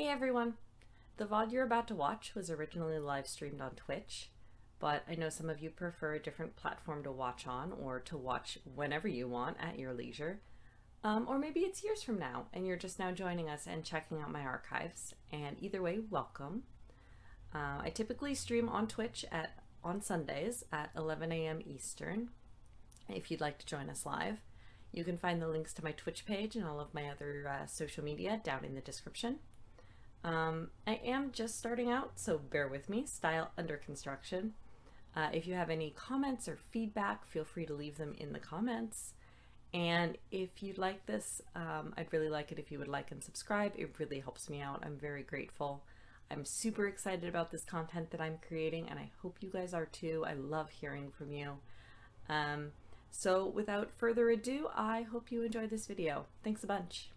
Hey everyone! The VOD you're about to watch was originally live streamed on Twitch, but I know some of you prefer a different platform to watch on or to watch whenever you want at your leisure. Or maybe it's years from now and you're just now joining us and checking out my archives, and either way, welcome. I typically stream on Twitch on Sundays at 11 a.m. Eastern. If you'd like to join us live, you can find the links to my Twitch page and all of my other social media down in the description. I am just starting out, so bear with me, style under construction. If you have any comments or feedback, feel free to leave them in the comments. And if you'd like this, I'd really like it if you would like and subscribe. It really helps me out. I'm very grateful. I'm super excited about this content that I'm creating, and I hope you guys are too. I love hearing from you. So without further ado, I hope you enjoy this video. Thanks a bunch.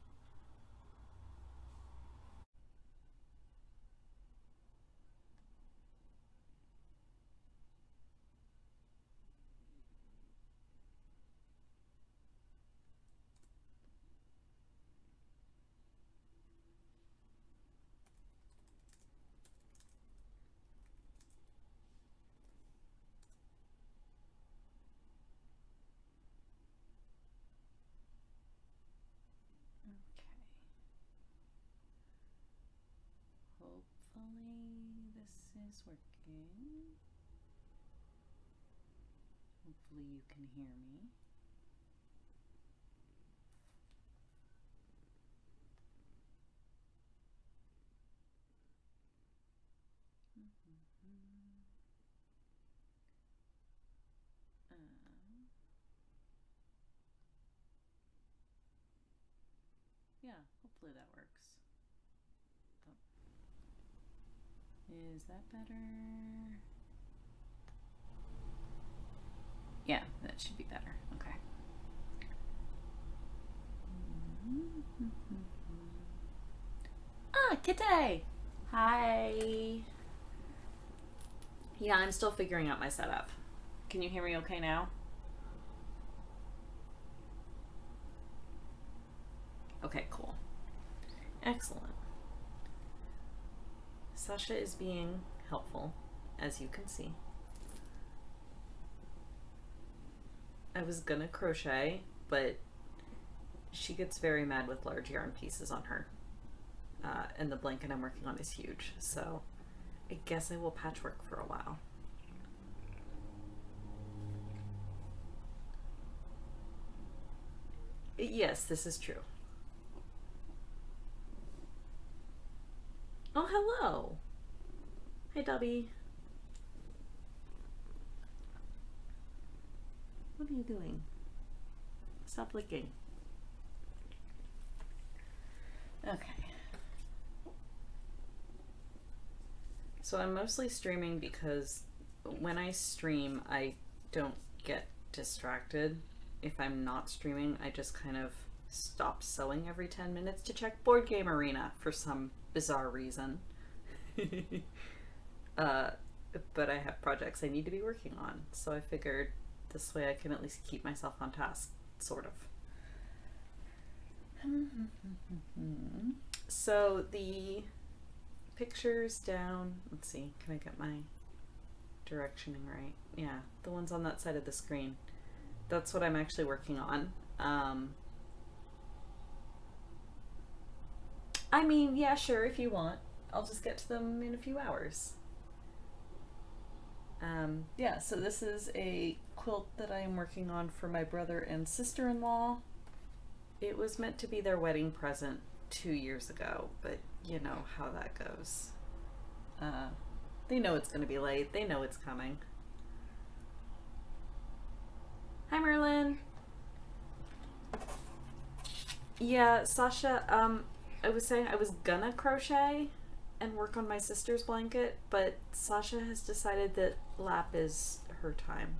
Hopefully this is working. Hopefully you can hear me. Yeah, hopefully that works. Is that better? Yeah, that should be better. Okay. Ah, Kitty! Hi! Yeah, I'm still figuring out my setup. Can you hear me okay now? Okay, cool. Excellent. Sasha is being helpful, as you can see. I was gonna crochet, but she gets very mad with large yarn pieces on her. And the blanket I'm working on is huge, so I guess I will patchwork for a while. Yes, this is true. Oh, hello! Hey, Dubby. What are you doing? Stop licking. Okay. So I'm mostly streaming because when I stream, I don't get distracted. If I'm not streaming, I just kind of stop sewing every 10 minutes to check Board Game Arena for some bizarre reason. But I have projects I need to be working on, so I figured this way I can at least keep myself on task, sort of. So the pictures down, let's see, can I get my directioning right? Yeah, the ones on that side of the screen. That's what I'm actually working on. I mean, yeah, sure, if you want. I'll just get to them in a few hours. Yeah, so this is a quilt that I am working on for my brother and sister-in-law. It was meant to be their wedding present 2 years ago, but you know how that goes. They know it's gonna be late. They know it's coming. Hi, Merlin. Yeah, Sasha, I was saying I was gonna crochet and work on my sister's blanket, but Sasha has decided that lap is her time.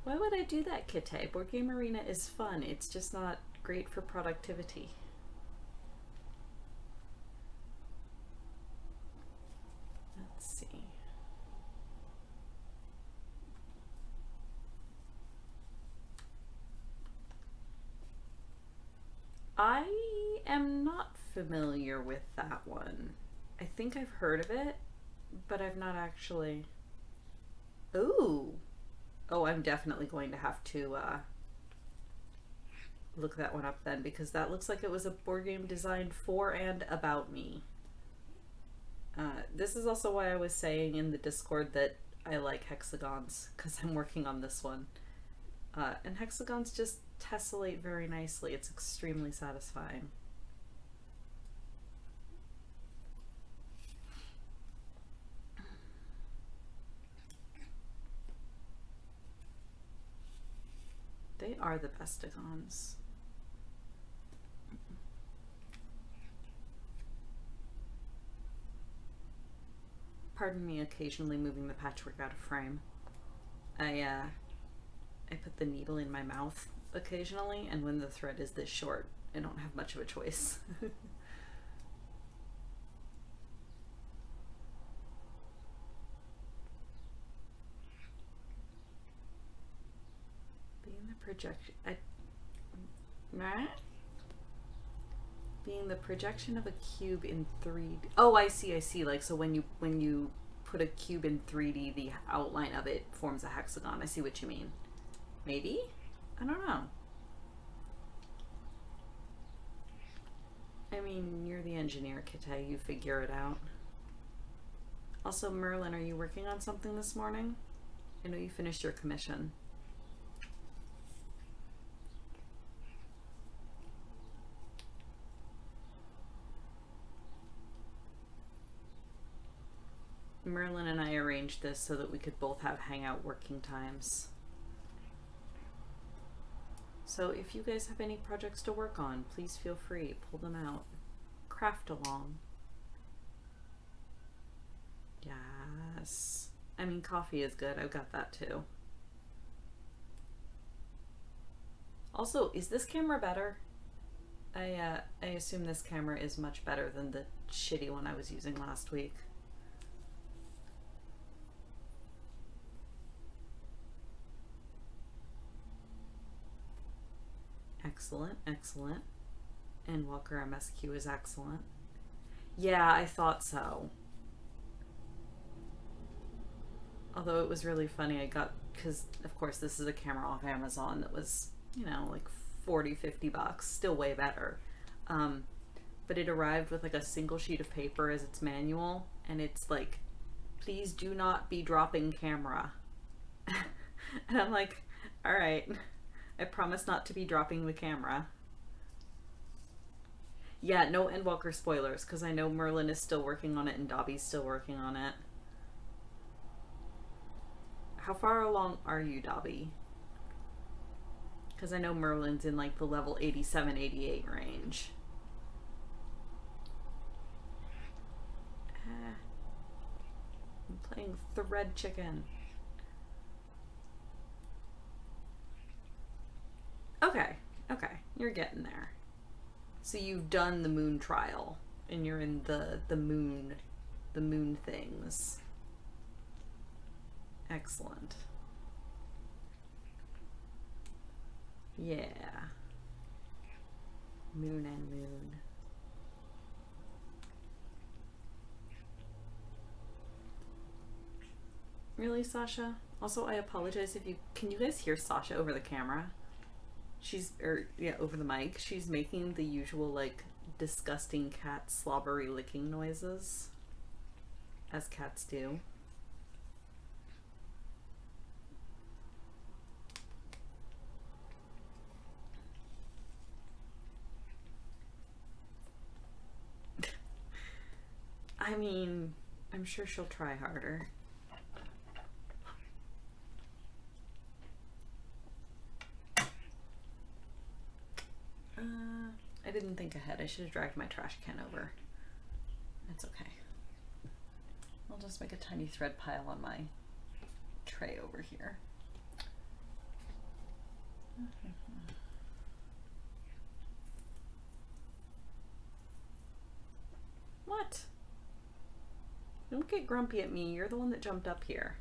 Why would I do that, Kitty? Board Game Arena is fun. It's just not great for productivity. Let's see. I am not familiar with that one. I think I've heard of it, but I've not actually. Ooh. Oh, I'm definitely going to have to look that one up then, because that looks like it was a board game designed for and about me. This is also why I was saying in the Discord that I like hexagons, because I'm working on this one. And hexagons just tessellate very nicely. It's extremely satisfying. They are the bestigons. Pardon me occasionally moving the patchwork out of frame. I put the needle in my mouth occasionally, and when the thread is this short, I don't have much of a choice. Being the projection, being the projection of a cube in 3D. Oh, I see. Like, so when you put a cube in 3D, the outline of it forms a hexagon. I see what you mean. Maybe? I don't know. I mean, you're the engineer, Kite. You figure it out. Also, Merlin, are you working on something this morning? I know you finished your commission. Merlin and I arranged this so that we could both have hangout working times. So if you guys have any projects to work on, please feel free, pull them out. Craft along. Yes. I mean, coffee is good. I've got that too. Also, is this camera better? I assume this camera is much better than the shitty one I was using last week. Excellent, excellent. And Walker MSQ is excellent. Yeah, I thought so. Although it was really funny, I got, because of course this is a camera off Amazon that was, you know, like 40, 50 bucks, still way better. But it arrived with like a single sheet of paper as its manual, and it's like, please do not be dropping camera. And I'm like, all right. I promise not to be dropping the camera. Yeah, no Endwalker spoilers, because I know Merlin is still working on it and Dobby's still working on it. How far along are you, Dobby? Because I know Merlin's in like the level 87, 88 range. I'm playing Thread Chicken. Okay, you're getting there. So you've done the moon trial, and you're in the moon things. Excellent. Yeah. Moon and moon. Really, Sasha? Also, I apologize if you... Can you guys hear Sasha over the camera? She's... yeah, over the mic. She's making the usual, like, disgusting cat slobbery licking noises. As cats do. I mean, I'm sure she'll try harder. I didn't think ahead. I should have dragged my trash can over. That's okay. I'll just make a tiny thread pile on my tray over here. What? Don't get grumpy at me. You're the one that jumped up here.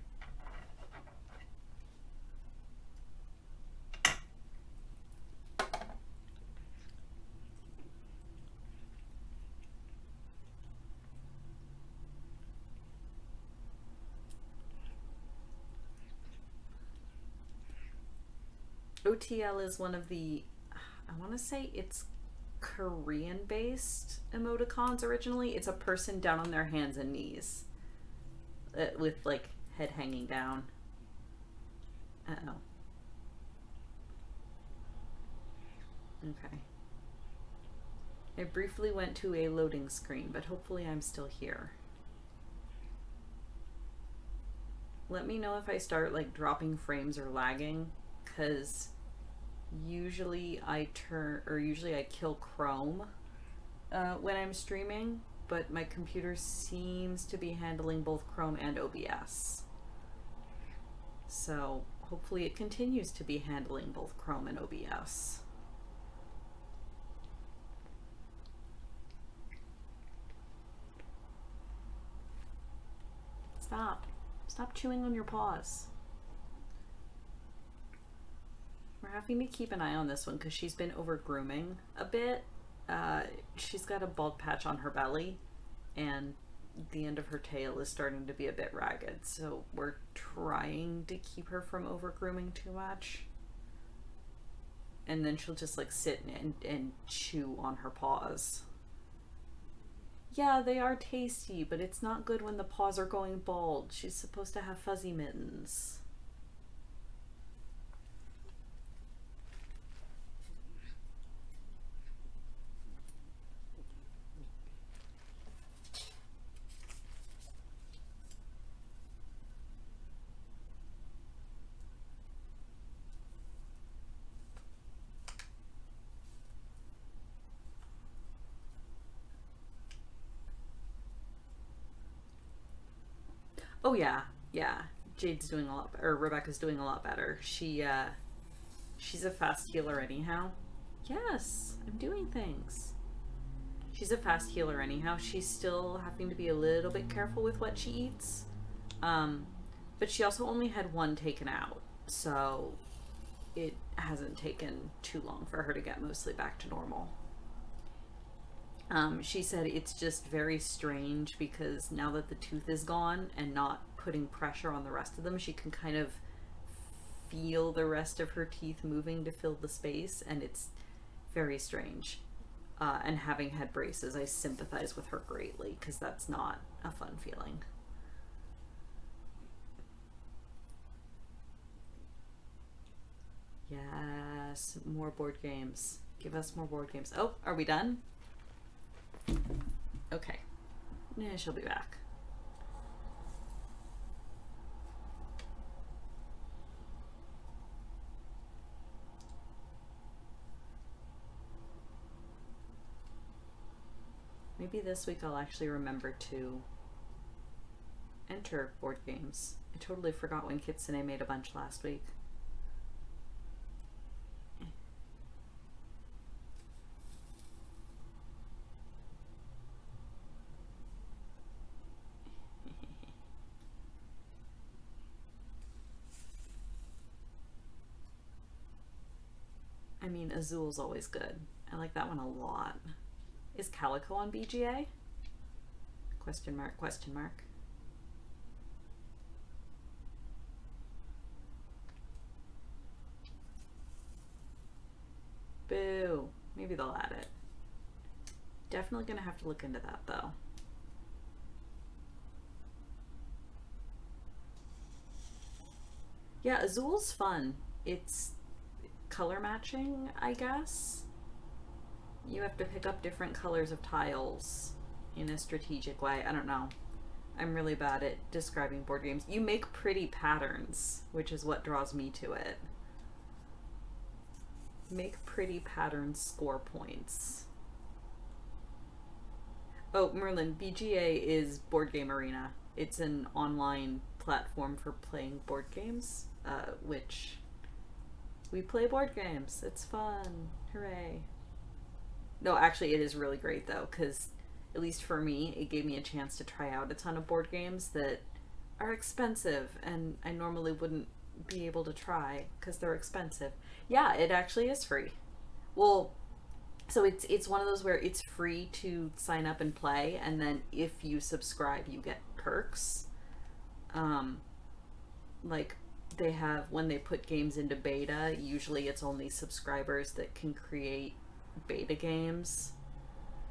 OTL is one of the, I want to say it's Korean-based emoticons originally. It's a person down on their hands and knees with like head hanging down. Uh-oh. Okay. I briefly went to a loading screen, but hopefully I'm still here. Let me know if I start like dropping frames or lagging, because usually I kill Chrome when I'm streaming, but my computer seems to be handling both Chrome and OBS. So hopefully it continues to be handling both Chrome and OBS. Stop. Stop chewing on your paws. We're having to keep an eye on this one because she's been over grooming a bit. She's got a bald patch on her belly and the end of her tail is starting to be a bit ragged. So we're trying to keep her from over grooming too much. And then she'll just like sit and chew on her paws. Yeah, they are tasty, but it's not good when the paws are going bald. She's supposed to have fuzzy mittens. Oh yeah, yeah. Jade's doing a lot, or Rebecca's doing a lot better. She's a fast healer anyhow. Yes, I'm doing things. She's a fast healer anyhow. She's still having to be a little bit careful with what she eats. But she also only had one taken out, so it hasn't taken too long for her to get mostly back to normal. She said it's just very strange because now that the tooth is gone and not putting pressure on the rest of them, she can kind of feel the rest of her teeth moving to fill the space, and it's very strange. And having had braces, I sympathize with her greatly because that's not a fun feeling. Yes, more board games. Give us more board games. Oh, are we done? Okay. Yeah, she'll be back. Maybe this week I'll actually remember to enter board games. I totally forgot when Kitsune made a bunch last week. I mean, Azul's always good. I like that one a lot. Is Calico on BGA? Question mark, question mark. Boo. Maybe they'll add it. Definitely gonna have to look into that though. Yeah, Azul's fun. It's color matching, I guess. You have to pick up different colors of tiles in a strategic way. I don't know. I'm really bad at describing board games. You make pretty patterns, which is what draws me to it. Make pretty patterns, score points. Oh, Merlin, BGA is Board Game Arena. It's an online platform for playing board games, which we play board games. It's fun. Hooray. No, actually it is really great though, because at least for me, it gave me a chance to try out a ton of board games that are expensive and I normally wouldn't be able to try because they're expensive. Yeah, it actually is free. Well, so it's one of those where it's free to sign up and play, and then if you subscribe, you get perks. Like they have, when they put games into beta, usually it's only subscribers that can create beta games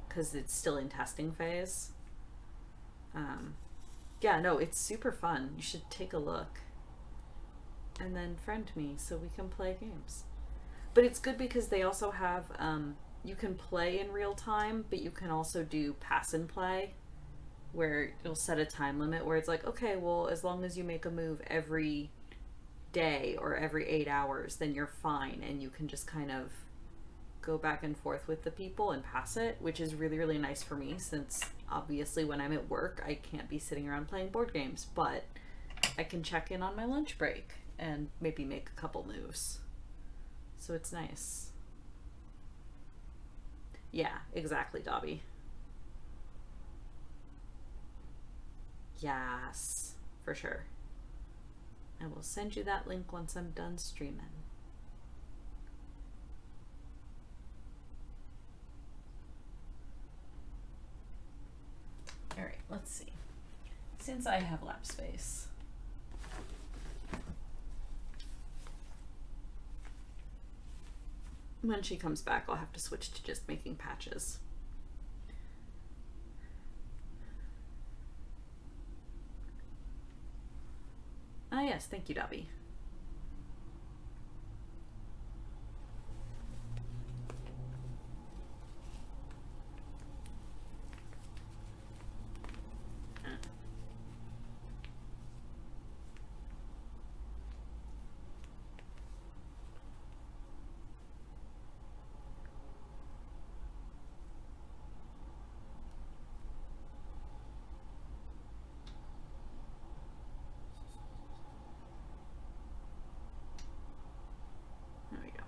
because it's still in testing phase. Yeah, no, it's super fun. You should take a look. And then friend me so we can play games. But it's good because they also have, you can play in real time, but you can also do pass and play, where you'll set a time limit where it's like, okay, well, as long as you make a move every day or every 8 hours, then you're fine, and you can just kind of go back and forth with the people and pass it, which is really, really nice for me, since obviously when I'm at work, I can't be sitting around playing board games, but I can check in on my lunch break and maybe make a couple moves. So it's nice. Yeah, exactly, Dobby. Yes, for sure. I will send you that link once I'm done streaming. All right, let's see. Since I have lap space, when she comes back, I'll have to switch to just making patches. Ah, yes, thank you, Dobby. There we go.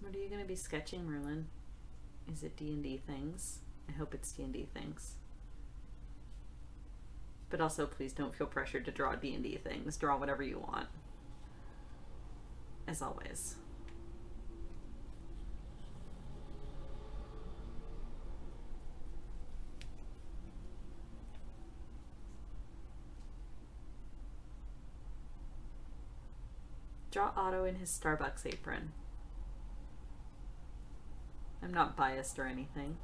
What are you going to be sketching, Merlin? Is it D&D things? I hope it's D&D things. But also, please don't feel pressured to draw D&D things. Draw whatever you want. As always. Draw Otto in his Starbucks apron. I'm not biased or anything.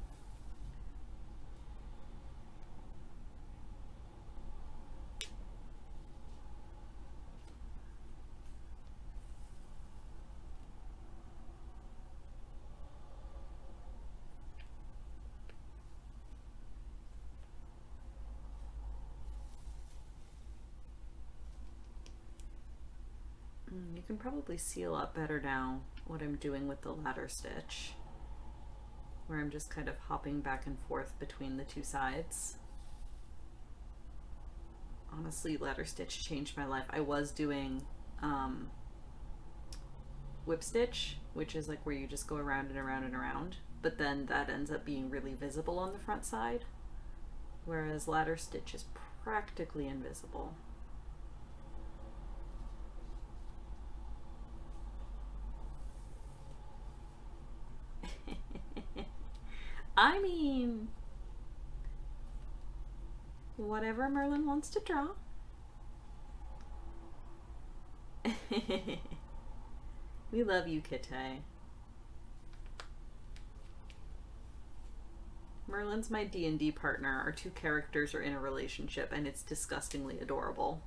You can probably see a lot better now what I'm doing with the ladder stitch, where I'm just kind of hopping back and forth between the two sides. Honestly, ladder stitch changed my life. I was doing whip stitch, which is like where you just go around and around and around, but then that ends up being really visible on the front side, whereas ladder stitch is practically invisible. I mean, whatever Merlin wants to draw. We love you, Kitty. Merlin's my D&D partner. Our two characters are in a relationship, and it's disgustingly adorable.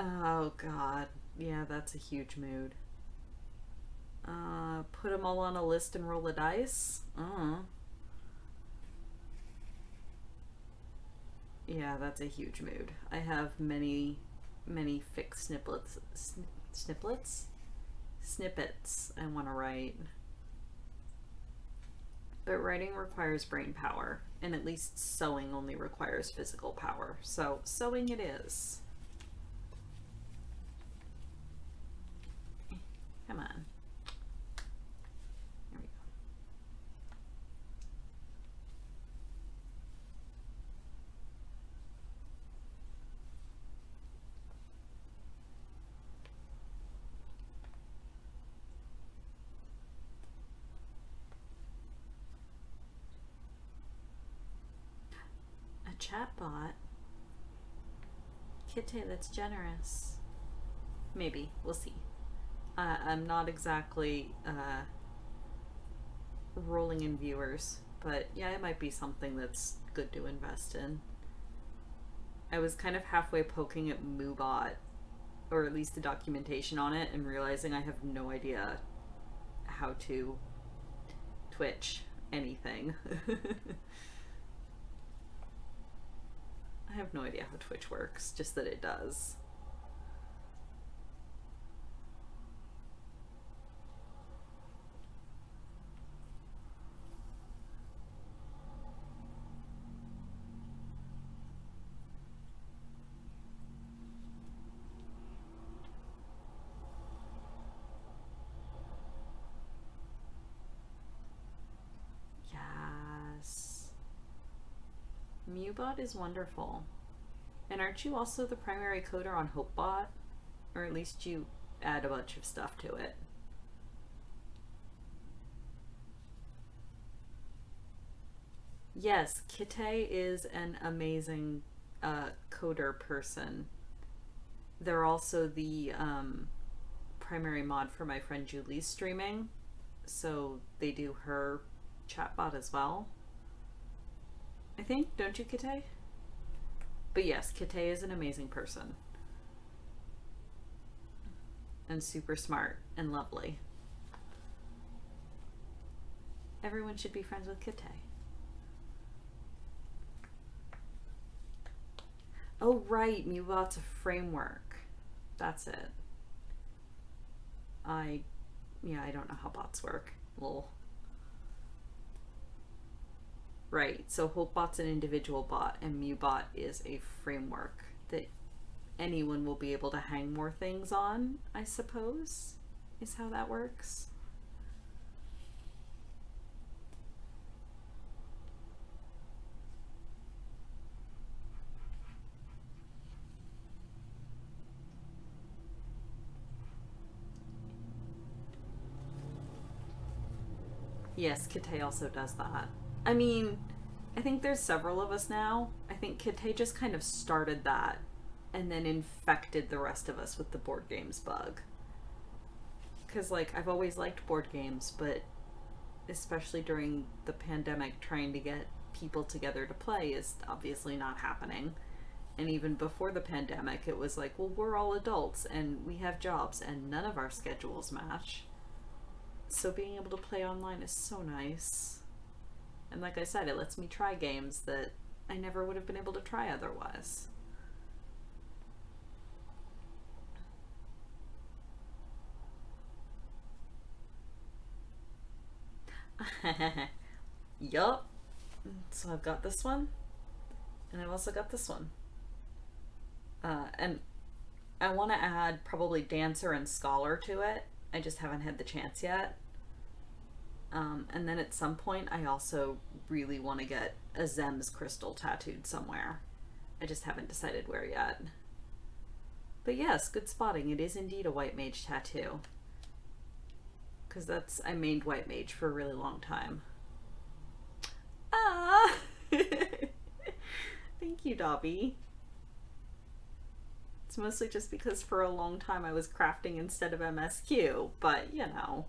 Oh god, yeah, that's a huge mood. Put them all on a list and roll a dice? Yeah, that's a huge mood. I have many fic snippets I want to write. But writing requires brain power, and at least sewing only requires physical power. So sewing it is. chatbot. Kitty that's generous. Maybe. We'll see. I'm not exactly rolling in viewers, but yeah, it might be something that's good to invest in. I was kind of halfway poking at Moobot, or at least the documentation on it, and realizing I have no idea how to Twitch anything. I have no idea how Twitch works, just that it does. Mewbot is wonderful. And aren't you also the primary coder on HopeBot? Or at least you add a bunch of stuff to it. Yes, Kite is an amazing coder person. They're also the primary mod for my friend Julie's streaming, so they do her chatbot as well. I think, don't you, Kite? But yes, Kite is an amazing person. And super smart and lovely. Everyone should be friends with Kite. Oh right, Mewbot's a framework. That's it. Yeah, I don't know how bots work. Lol. Right, so HopeBot's an individual bot, and Mewbot is a framework that anyone will be able to hang more things on, I suppose, is how that works. Yes, Kite also does that. I mean, I think there's several of us now. I think Kite just kind of started that and then infected the rest of us with the board games bug. Because, like, I've always liked board games, but especially during the pandemic, trying to get people together to play is obviously not happening. And even before the pandemic, it was like, well, we're all adults and we have jobs and none of our schedules match. So being able to play online is so nice. And like I said, it lets me try games that I never would have been able to try otherwise. Yup. So I've got this one, and I've also got this one. And I want to add probably Dancer and Scholar to it. I just haven't had the chance yet. And then at some point I also really want to get a Zem's crystal tattooed somewhere. I just haven't decided where yet. But yes, good spotting. It is indeed a white mage tattoo. Because I mained white mage for a really long time. Ah! Thank you, Dobby. It's mostly just because for a long time I was crafting instead of MSQ, but you know.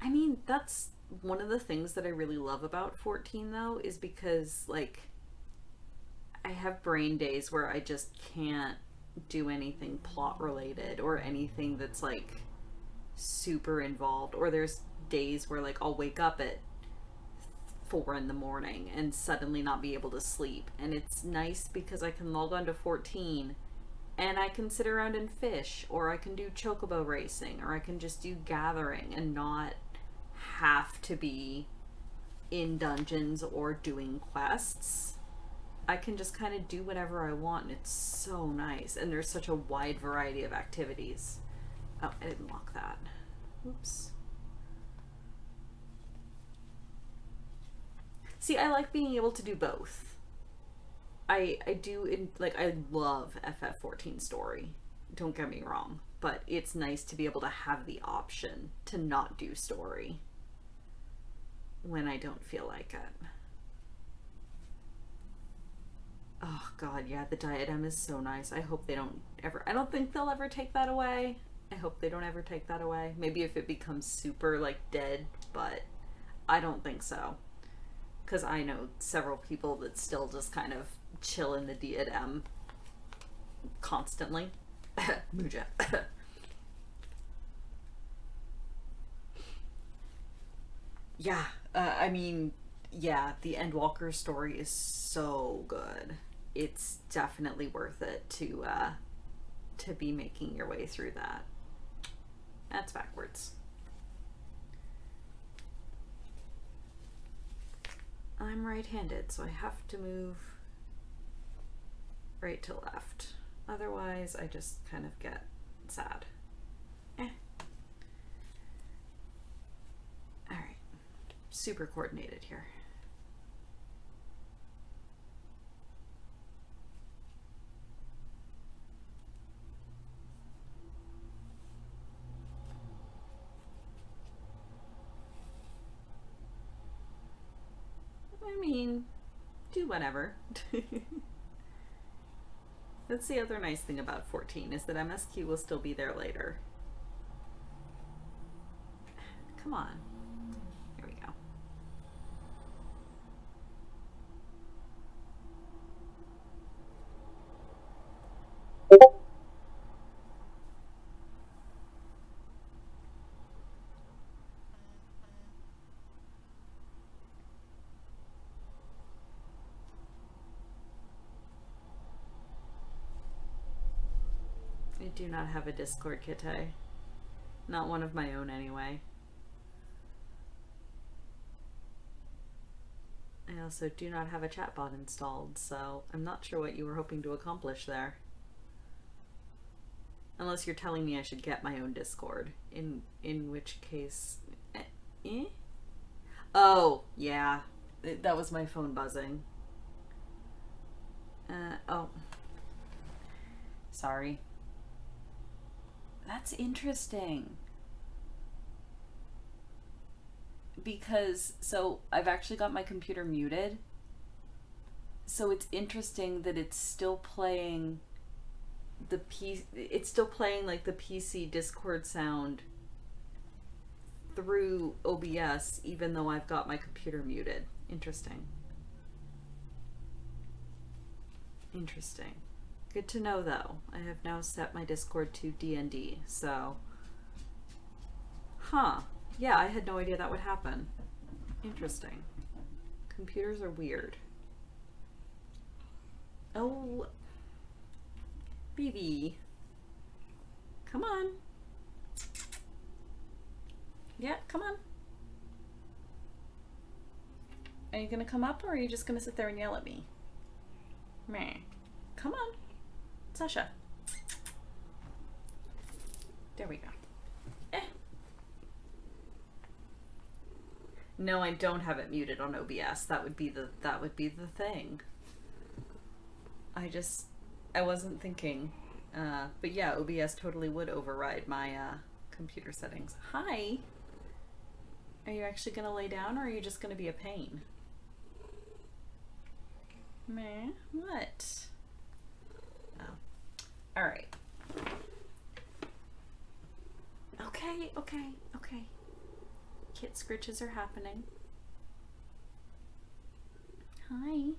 I mean, that's one of the things that I really love about 14 though, is because like I have brain days where I just can't do anything plot related or anything that's like super involved, or there's days where like I'll wake up at 4 in the morning and suddenly not be able to sleep, and it's nice because I can log on to 14 and I can sit around and fish, or I can do chocobo racing, or I can just do gathering and not have to be in dungeons or doing quests. I can just kind of do whatever I want, and it's so nice. And there's such a wide variety of activities. Oh, I didn't lock that. Oops. See, I like being able to do both. I do, like, I love FF14 story. Don't get me wrong. But it's nice to be able to have the option to not do story when I don't feel like it. Oh god, yeah, the diadem is so nice. I hope they don't ever, I don't think they'll ever take that away. I hope they don't ever take that away. Maybe if it becomes super, like, dead, but I don't think so. Because I know several people that still just kind of chill in the diadem constantly. Muja. Yeah, I mean, yeah, the Endwalker story is so good. It's definitely worth it to be making your way through that. That's backwards. I'm right-handed, so I have to move right to left. Otherwise, I just kind of get sad. Alright. Super coordinated here. I mean, do whatever. That's the other nice thing about 14, is that MSQ will still be there later. Come on. Here we go. I do not have a Discord kit. Not one of my own anyway. I also do not have a chatbot installed, so I'm not sure what you were hoping to accomplish there. Unless you're telling me I should get my own Discord, in which case... Eh? Oh, yeah. That was my phone buzzing. Oh. Sorry. That's interesting. Because, so, I've actually got my computer muted. So it's interesting that it's still playing it's still playing like the PC Discord sound through OBS, even though I've got my computer muted. Interesting. Interesting. Good to know, though. I have now set my Discord to D&D, so... Huh. Yeah, I had no idea that would happen. Interesting. Computers are weird. Oh... Baby. Come on. Yeah, come on. Are you gonna come up, or are you just gonna sit there and yell at me? Meh. Come on. Sasha. There we go. No, I don't have it muted on OBS. That would be the thing. I wasn't thinking. But yeah, OBS totally would override my computer settings. Hi. Are you actually gonna lay down, or are you just gonna be a pain? Meh. What? Oh. Alright. Okay. Kit scritches are happening. Hi.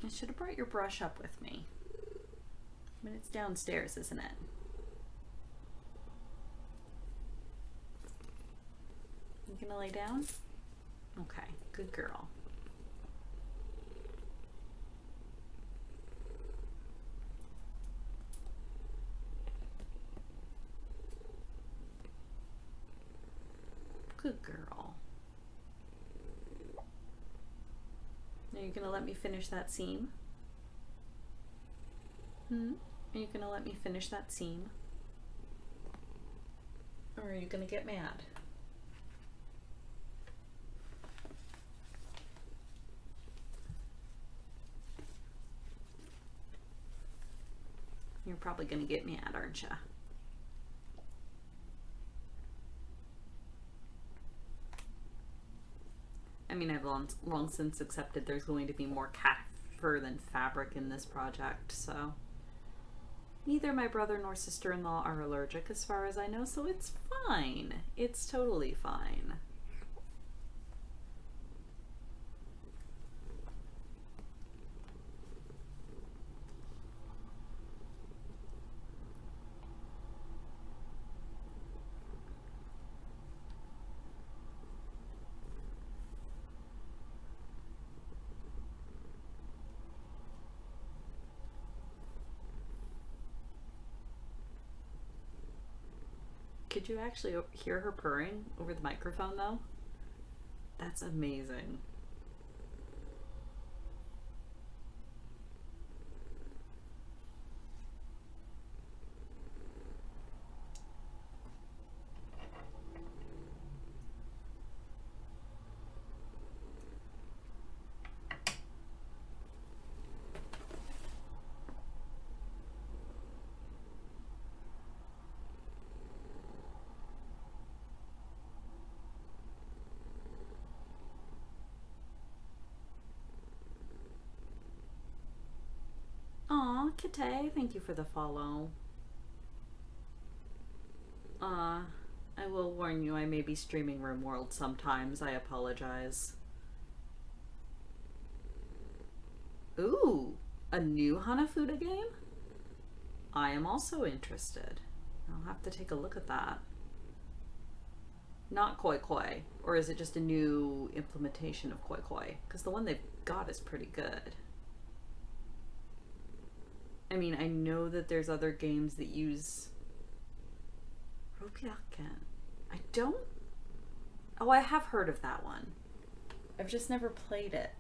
I should have brought your brush up with me. I mean, it's downstairs, isn't it? You gonna lay down? Okay, good girl. Good girl. Are you gonna let me finish that seam? Are you gonna let me finish that seam? Or are you gonna get mad? You're probably gonna get mad, aren't you? I mean, I've long since accepted there's going to be more cat fur than fabric in this project, so neither my brother nor sister-in-law are allergic as far as I know, so it's fine. It's totally fine. Could you actually hear her purring over the microphone though? That's amazing. Aw, Kate, thank you for the follow. I will warn you, I may be streaming RimWorld sometimes. I apologize. Ooh, a new Hanafuda game? I am also interested. I'll have to take a look at that. Not Koi Koi, or is it just a new implementation of Koi Koi? Because the one they've got is pretty good. I mean, I know that there's other games that use Ropiaken. I don't... Oh, I have heard of that one. I've just never played it.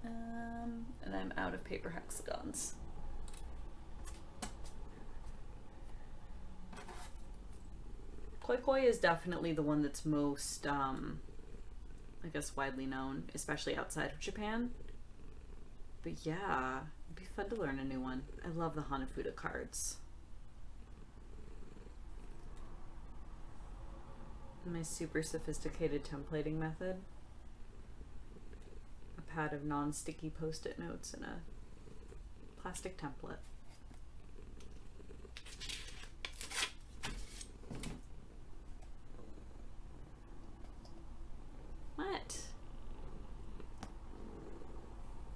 And I'm out of paper hexagons. Koi Koi is definitely the one that's most, I guess, widely known, especially outside of Japan. But yeah, it'd be fun to learn a new one. I love the Hanafuda cards. My super sophisticated templating method. A pad of non-sticky post-it notes and a plastic template. What?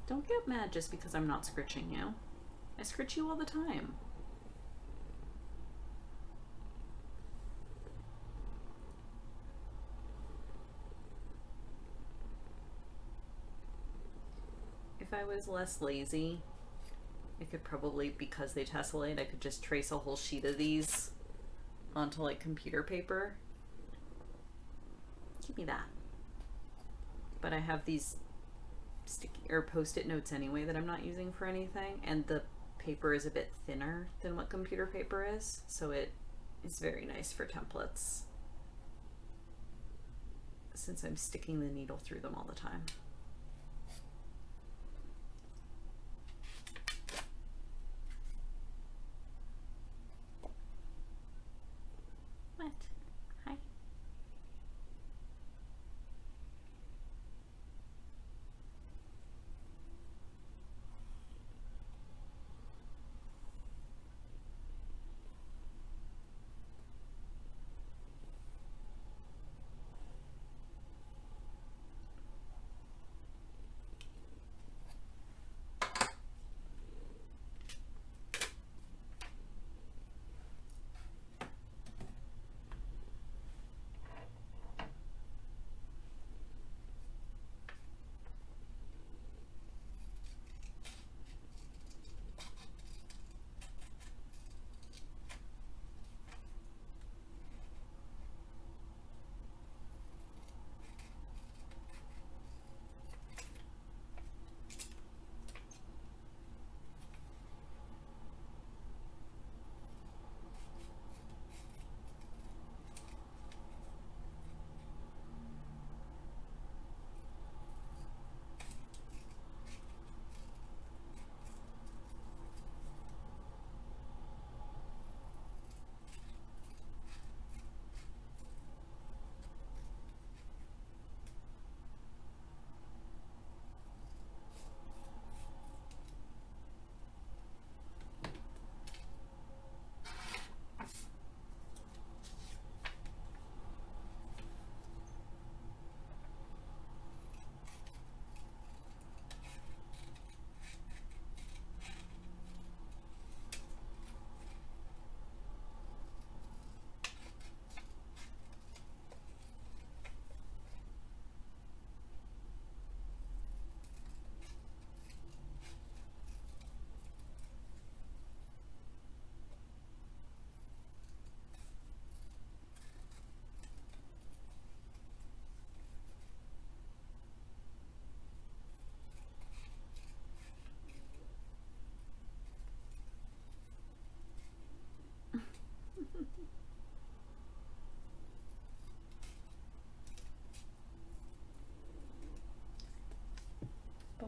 Don't get mad just because I'm not scritching you. I scritch you all the time. If I was less lazy, I could probably, because they tessellate, I could just trace a whole sheet of these onto like computer paper. Give me that. But I have these sticky or post-it notes anyway that I'm not using for anything, and the paper is a bit thinner than what computer paper is, so it is very nice for templates since I'm sticking the needle through them all the time. What? Hi.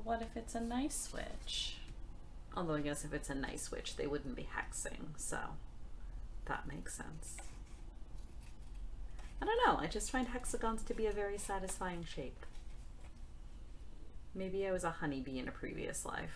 But what if it's a nice switch? Although I guess if it's a nice switch, they wouldn't be hexing, so that makes sense. I don't know, I just find hexagons to be a very satisfying shape. Maybe I was a honeybee in a previous life.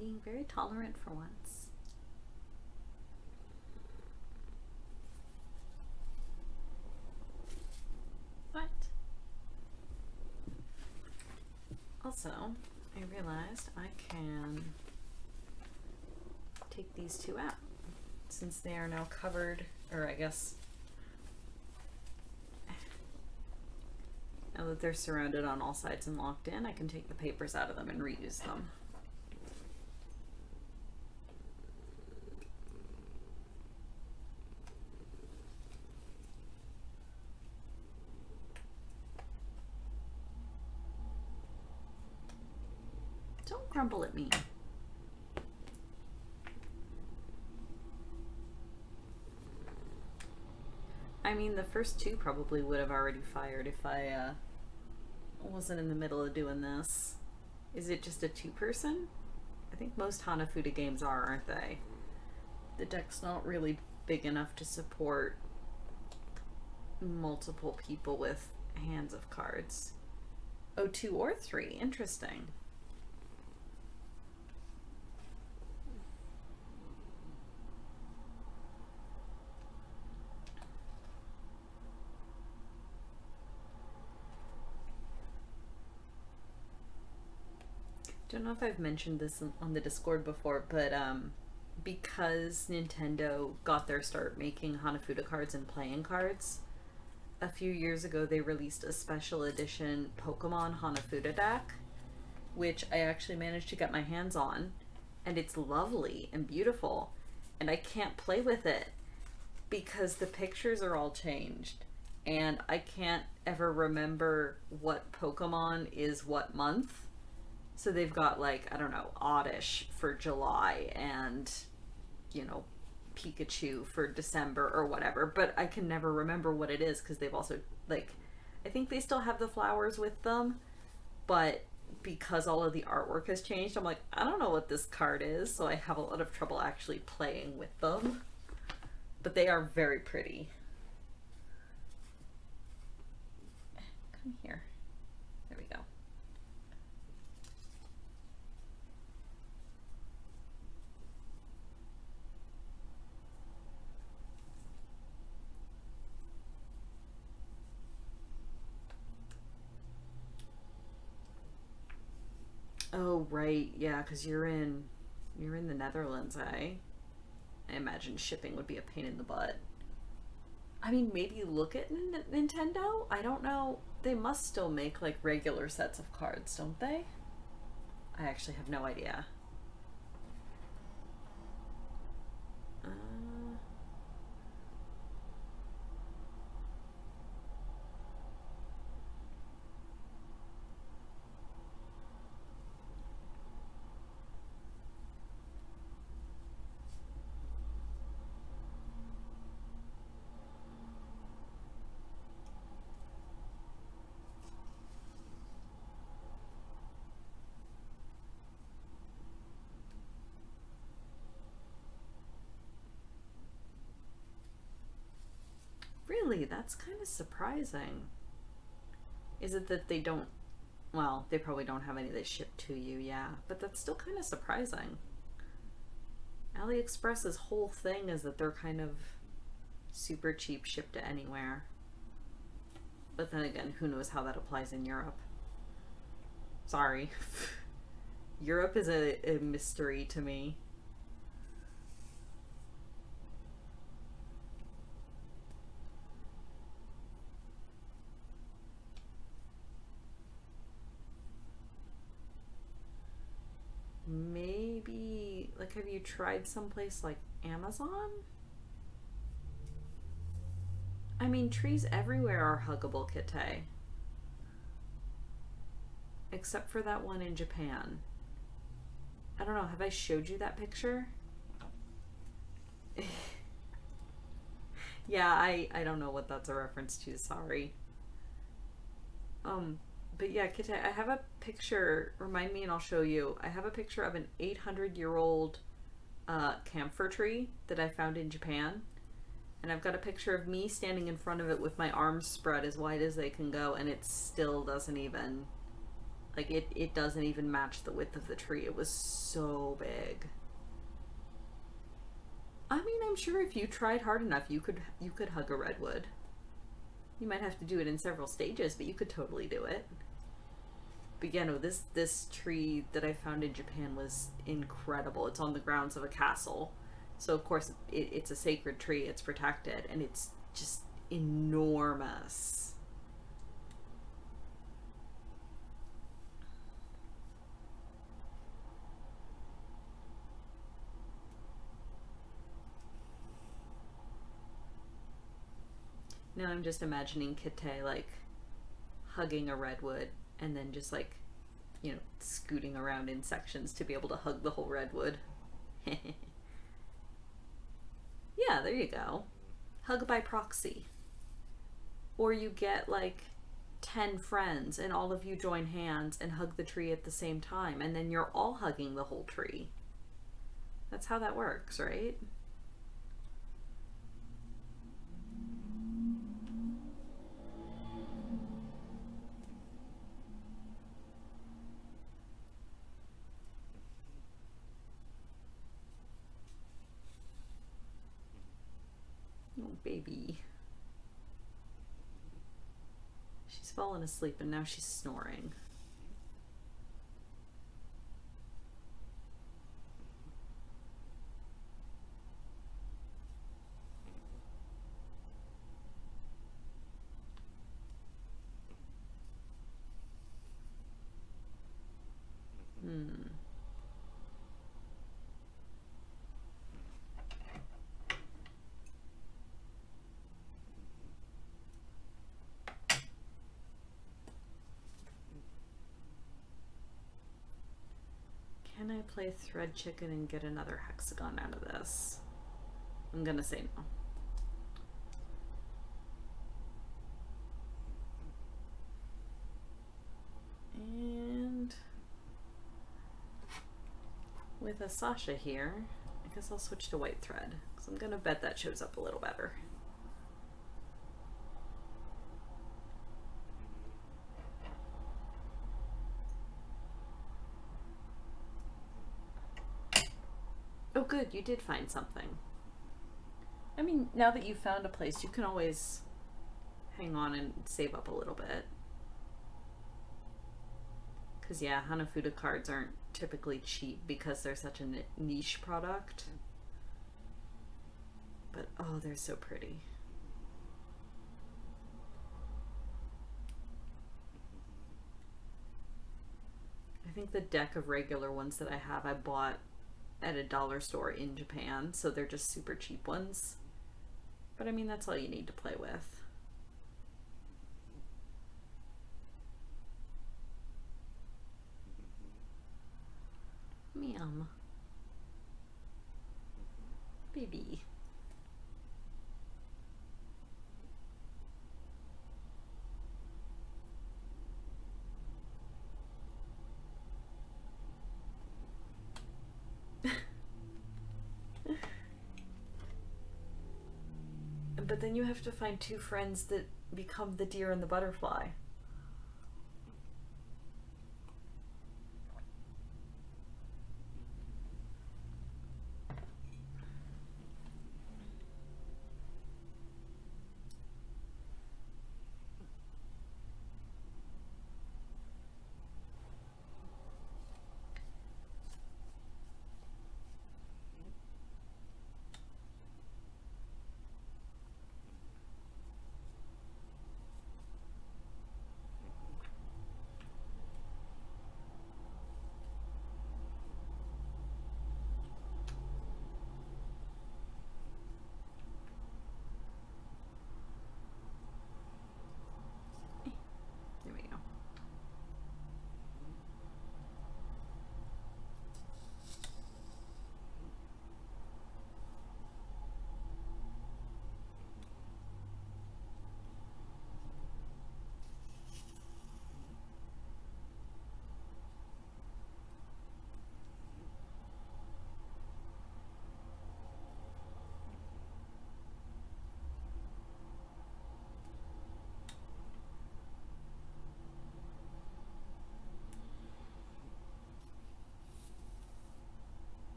Being very tolerant for once. What? Also, I realized I can take these two out since they are now covered, or I guess now that they're surrounded on all sides and locked in, I can take the papers out of them and reuse them. Don't grumble at me. I mean, the first two probably would have already fired if I wasn't in the middle of doing this. Is it just a two-person? I think most Hanafuda games are, aren't they? The deck's not really big enough to support multiple people with hands of cards. Oh, 2 or 3. Interesting. Don't know if I've mentioned this on the Discord before, but because Nintendo got their start making Hanafuda cards and playing cards, a few years ago they released a special edition Pokemon Hanafuda deck, which I actually managed to get my hands on, and it's lovely and beautiful, and I can't play with it because the pictures are all changed, and I can't ever remember what Pokemon is what month. So they've got, like, I don't know, Oddish for July and, you know, Pikachu for December or whatever. But I can never remember what it is because they've also, like, I think they still have the flowers with them. But because all of the artwork has changed, I'm like, I don't know what this card is. So I have a lot of trouble actually playing with them. But they are very pretty. Come here. There we go. Oh, right. Yeah, because you're in the Netherlands, eh? I imagine shipping would be a pain in the butt. I mean, maybe look at Nintendo? I don't know. They must still make, like, regular sets of cards, don't they? I actually have no idea. That's kind of surprising. Is it that they don't, well, they probably don't have any that ship to you, yeah, but that's still kind of surprising. AliExpress's whole thing is that they're kind of super cheap, ship to anywhere. But then again, who knows how that applies in Europe. Sorry. Europe is a mystery to me. Maybe, like, have you tried someplace like Amazon? I mean, trees everywhere are huggable, Kite. Except for that one in Japan. I don't know, have I showed you that picture? Yeah, I don't know what that's a reference to, sorry. But yeah, Kite, I have a picture, remind me and I'll show you. I have a picture of an 800-year-old camphor tree that I found in Japan. And I've got a picture of me standing in front of it with my arms spread as wide as they can go, and it still doesn't even, like, it doesn't even match the width of the tree. It was so big. I mean, I'm sure if you tried hard enough, you could hug a redwood. You might have to do it in several stages, but you could totally do it. But yeah, no, this tree that I found in Japan was incredible. It's on the grounds of a castle. So of course it's a sacred tree, it's protected, and it's just enormous. Now I'm just imagining Kite like hugging a redwood and then just like, you know, scooting around in sections to be able to hug the whole redwood. Yeah, there you go. Hug by proxy. Or you get like 10 friends and all of you join hands and hug the tree at the same time, and then you're all hugging the whole tree. That's how that works, right? Oh, baby. She's fallen asleep and now she's snoring. Can I play thread chicken and get another hexagon out of this? I'm gonna say no. And with a Sasha here, I guess I'll switch to white thread, because I'm gonna bet that shows up a little better. Oh good, you did find something. I mean, now that you've found a place, you can always hang on and save up a little bit. Because yeah, Hanafuda cards aren't typically cheap because they're such a niche product. But oh, they're so pretty. I think the deck of regular ones that I have, I bought at a dollar store in Japan, so they're just super cheap ones. But I mean, that's all you need to play with. Meow. Baby. But then you have to find two friends that become the deer and the butterfly. There we go.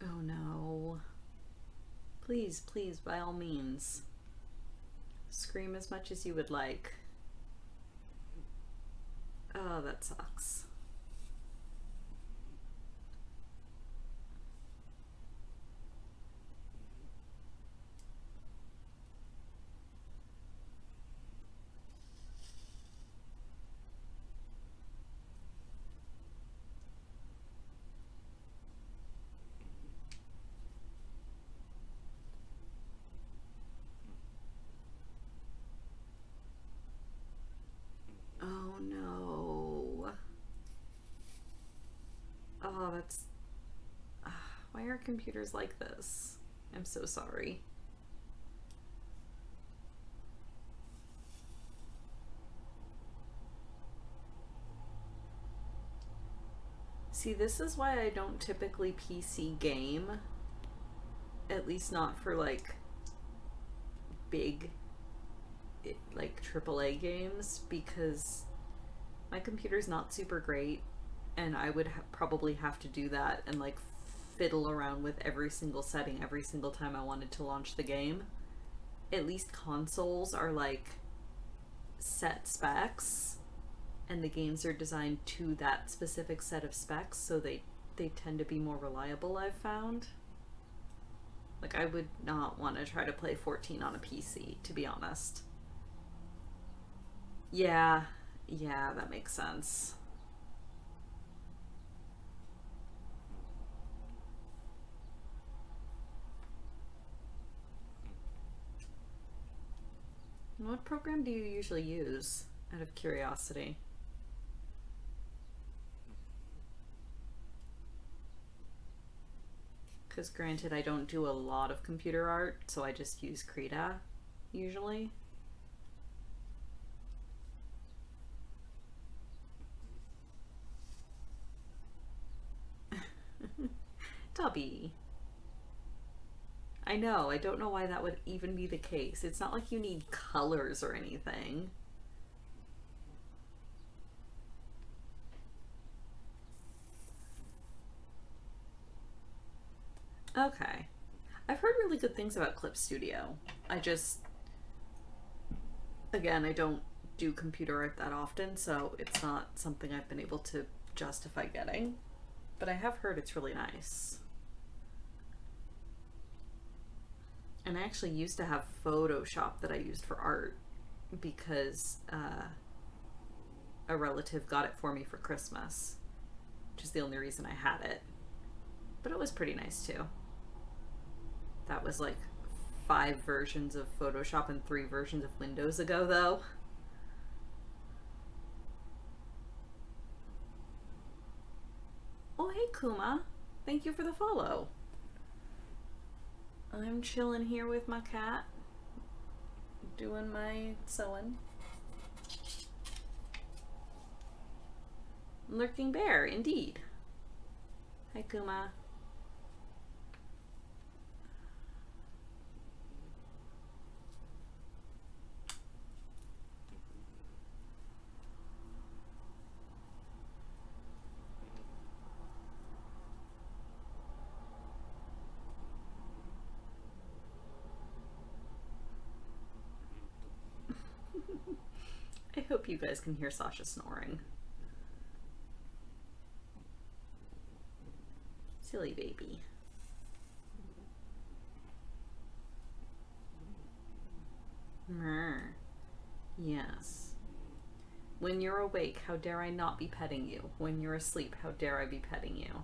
Oh no. Please, please, by all means, scream as much as you would like. Oh, that sucks. Oh no. Oh, that's... why are computers like this? I'm so sorry. See, this is why I don't typically PC game. At least not for like big like AAA games, because my computer's not super great and I would probably have to do that and like fiddle around with every single setting every single time I wanted to launch the game. At least consoles are like set specs and the games are designed to that specific set of specs, so they tend to be more reliable, I've found. Like, I would not want to try to play 14 on a PC, to be honest. Yeah, that makes sense. What program do you usually use, out of curiosity? Because granted, I don't do a lot of computer art, so I just use Krita, usually. Tubby. I know, I don't know why that would even be the case. It's not like you need colors or anything. Okay. I've heard really good things about Clip Studio. I just, again, I don't do computer art that often, so it's not something I've been able to justify getting. But I have heard it's really nice. And I actually used to have Photoshop that I used for art because a relative got it for me for Christmas, which is the only reason I had it. But it was pretty nice too. That was like 5 versions of Photoshop and 3 versions of Windows ago, though. Oh, hey Kuma. Thank you for the follow. I'm chilling here with my cat, doing my sewing. Lurking bear, indeed. Hi, Kuma. I hope you guys can hear Sasha snoring. Silly baby. Mrr. Yes. When you're awake, how dare I not be petting you? When you're asleep, how dare I be petting you?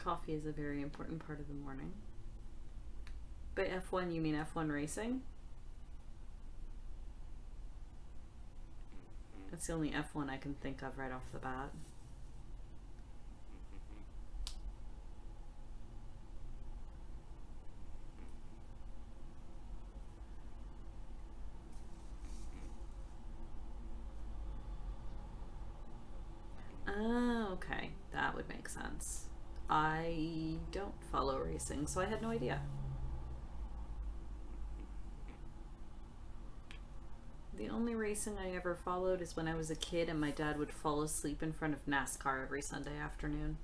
Coffee is a very important part of the morning. By F1, you mean F1 racing? That's the only F1 I can think of right off the bat. Oh, okay. That would make sense. I don't follow racing, so I had no idea. The only racing I ever followed is when I was a kid and my dad would fall asleep in front of NASCAR every Sunday afternoon.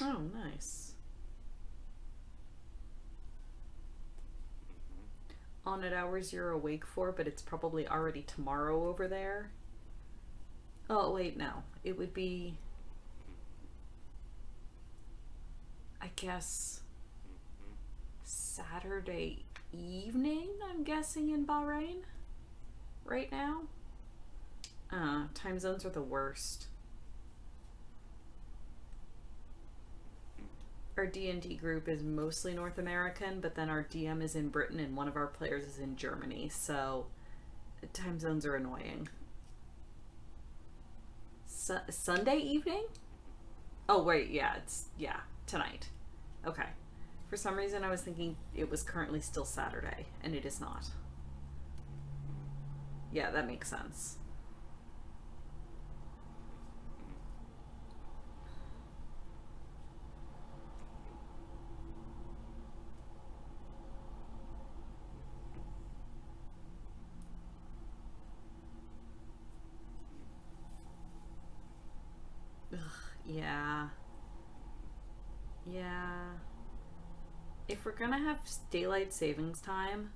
Oh, nice. On at hours you're awake for, but it's probably already tomorrow over there. Oh, wait, no. It would be, I guess, Saturday evening, I'm guessing, in Bahrain right now. Time zones are the worst. Our D&D group is mostly North American, but then our DM is in Britain and one of our players is in Germany, so time zones are annoying. Sunday evening? Oh, wait, yeah, tonight. Okay. For some reason I was thinking it was currently still Saturday, and it is not. Yeah, that makes sense. Ugh, yeah. Yeah. If we're gonna have daylight savings time,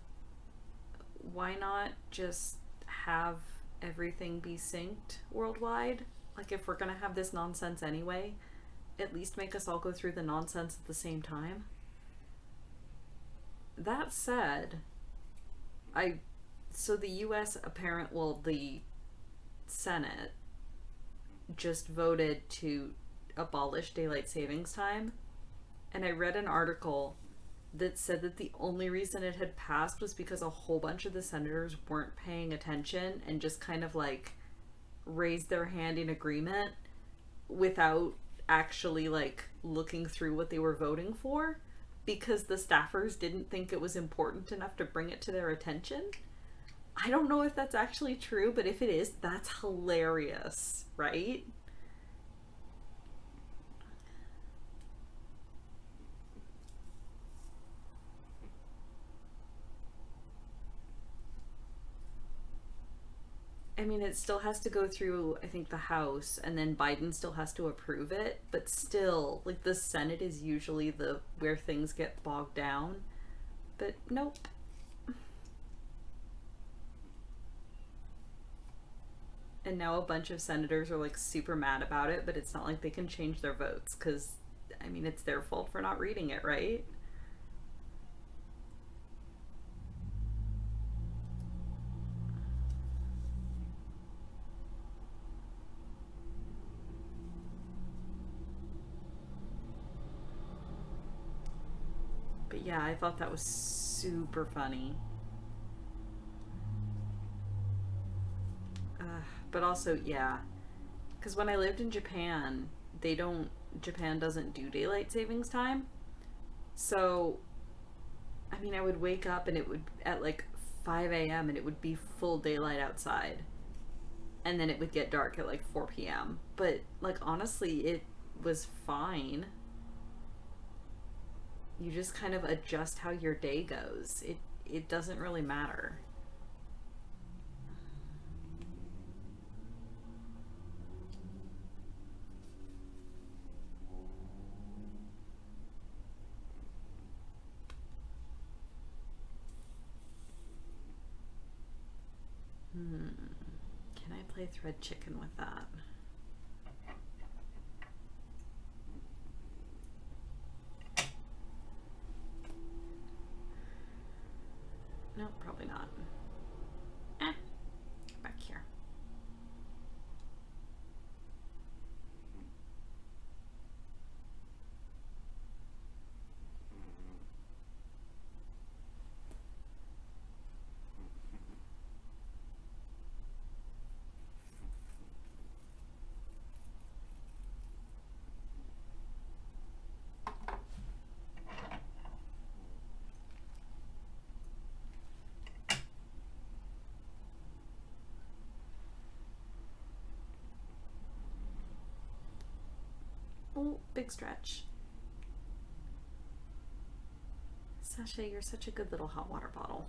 why not just have everything be synced worldwide? Like, if we're gonna have this nonsense anyway, at least make us all go through the nonsense at the same time. That said, so the US the Senate just voted to abolish daylight savings time, and I read an article that said that the only reason it had passed was because a whole bunch of the senators weren't paying attention and just kind of like raised their hand in agreement without actually like looking through what they were voting for, because the staffers didn't think it was important enough to bring it to their attention. I don't know if that's actually true, but if it is, that's hilarious, right? I mean, it still has to go through, I think, the House, and then Biden still has to approve it, but still, like, the Senate is usually the where things get bogged down. But nope. And now a bunch of senators are like super mad about it, but it's not like they can change their votes because, I mean, it's their fault for not reading it, right? But yeah, I thought that was super funny. But also, yeah, because when I lived in Japan, Japan doesn't do daylight savings time. So, I mean, I would wake up and it would, at like 5 a.m., and it would be full daylight outside. And then it would get dark at like 4 p.m. But, like, honestly, it was fine. You just kind of adjust how your day goes. It doesn't really matter. Can I play thread chicken with that? No, probably not. Back here. Oh, big stretch. Sasha, you're such a good little hot water bottle.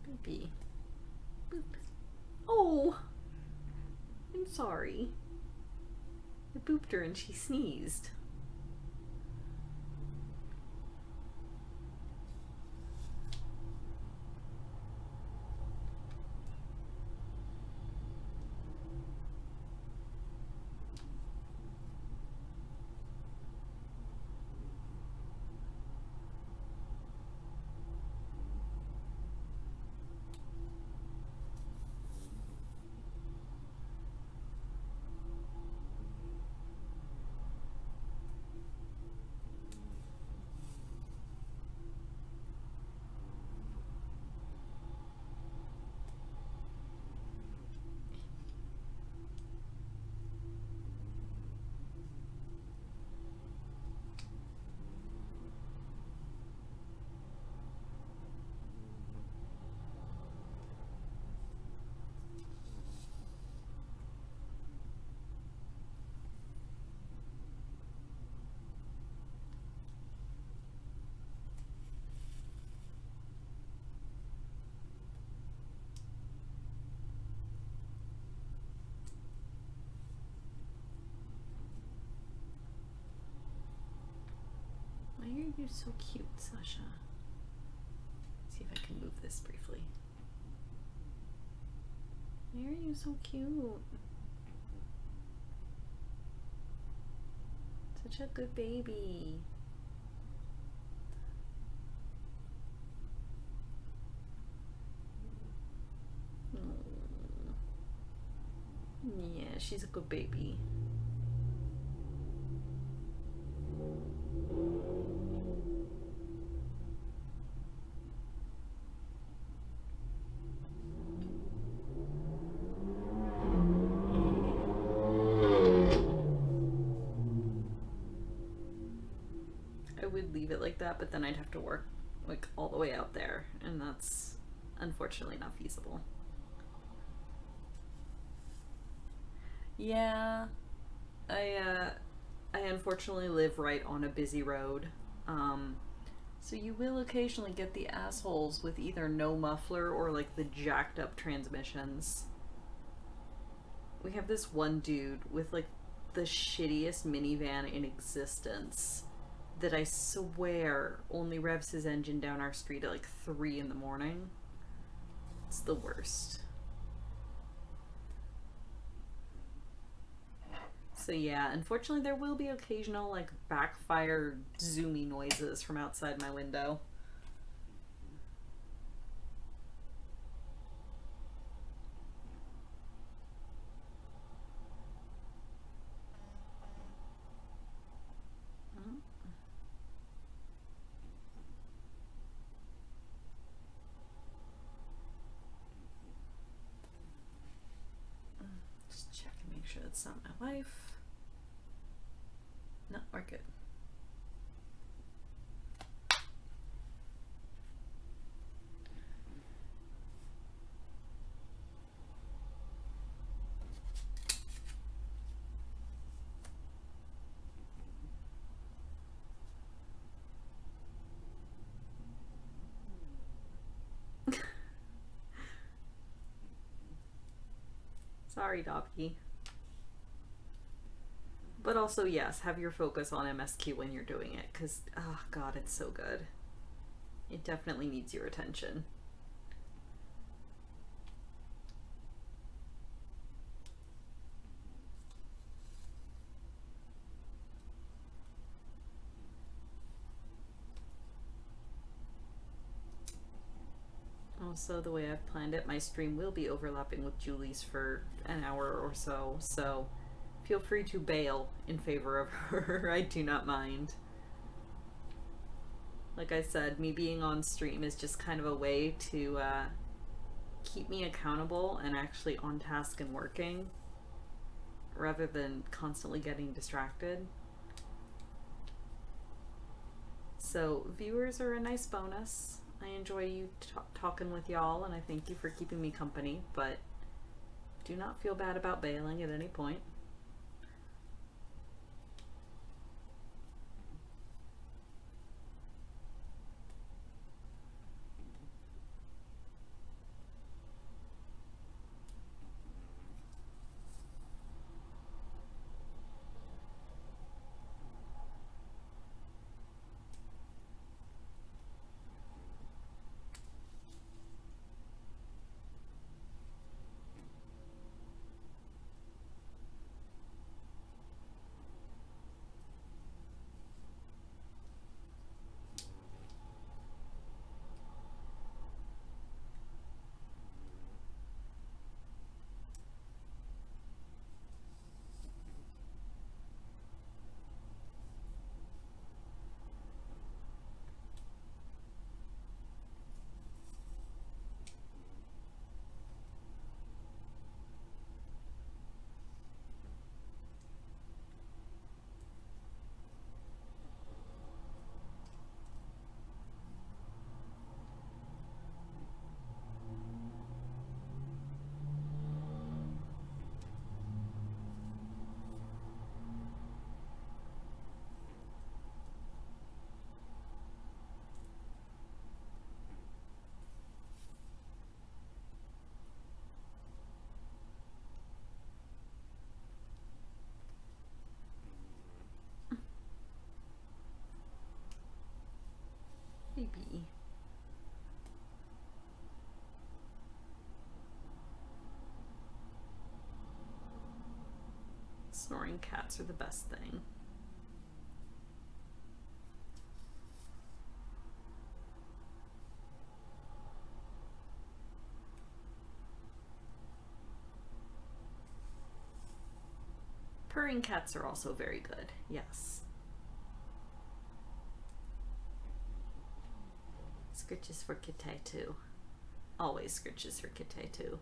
Baby. Boop. Oh! I'm sorry. I booped her and she sneezed. Why are you so cute, Sasha? Let's see if I can move this briefly. Why are you so cute? Such a good baby. Yeah, she's a good baby. I would leave it like that, but then I'd have to work like all the way out there, and that's unfortunately not feasible. Yeah, I unfortunately live right on a busy road. So you will occasionally get the assholes with either no muffler or like the jacked up transmissions. We have this one dude with like the shittiest minivan in existence that I swear only revs his engine down our street at like 3 in the morning. It's the worst. So yeah, unfortunately there will be occasional like backfire zoomy noises from outside my window. Just check and make sure that's not my wife. No, we're good. Sorry, doggy. But also, yes, have your focus on MSQ when you're doing it, because, oh god, it's so good. It definitely needs your attention. Also, the way I've planned it, my stream will be overlapping with Julie's for an hour or so, so feel free to bail in favor of her. I do not mind. Like I said, me being on stream is just kind of a way to keep me accountable and actually on task and working, rather than constantly getting distracted. So viewers are a nice bonus. I enjoy you talking with y'all, and I thank you for keeping me company, but do not feel bad about bailing at any point. be. Snoring cats are the best thing. Purring cats are also very good, yes. Scritches for Kitty too. Always scritches for Kitty too.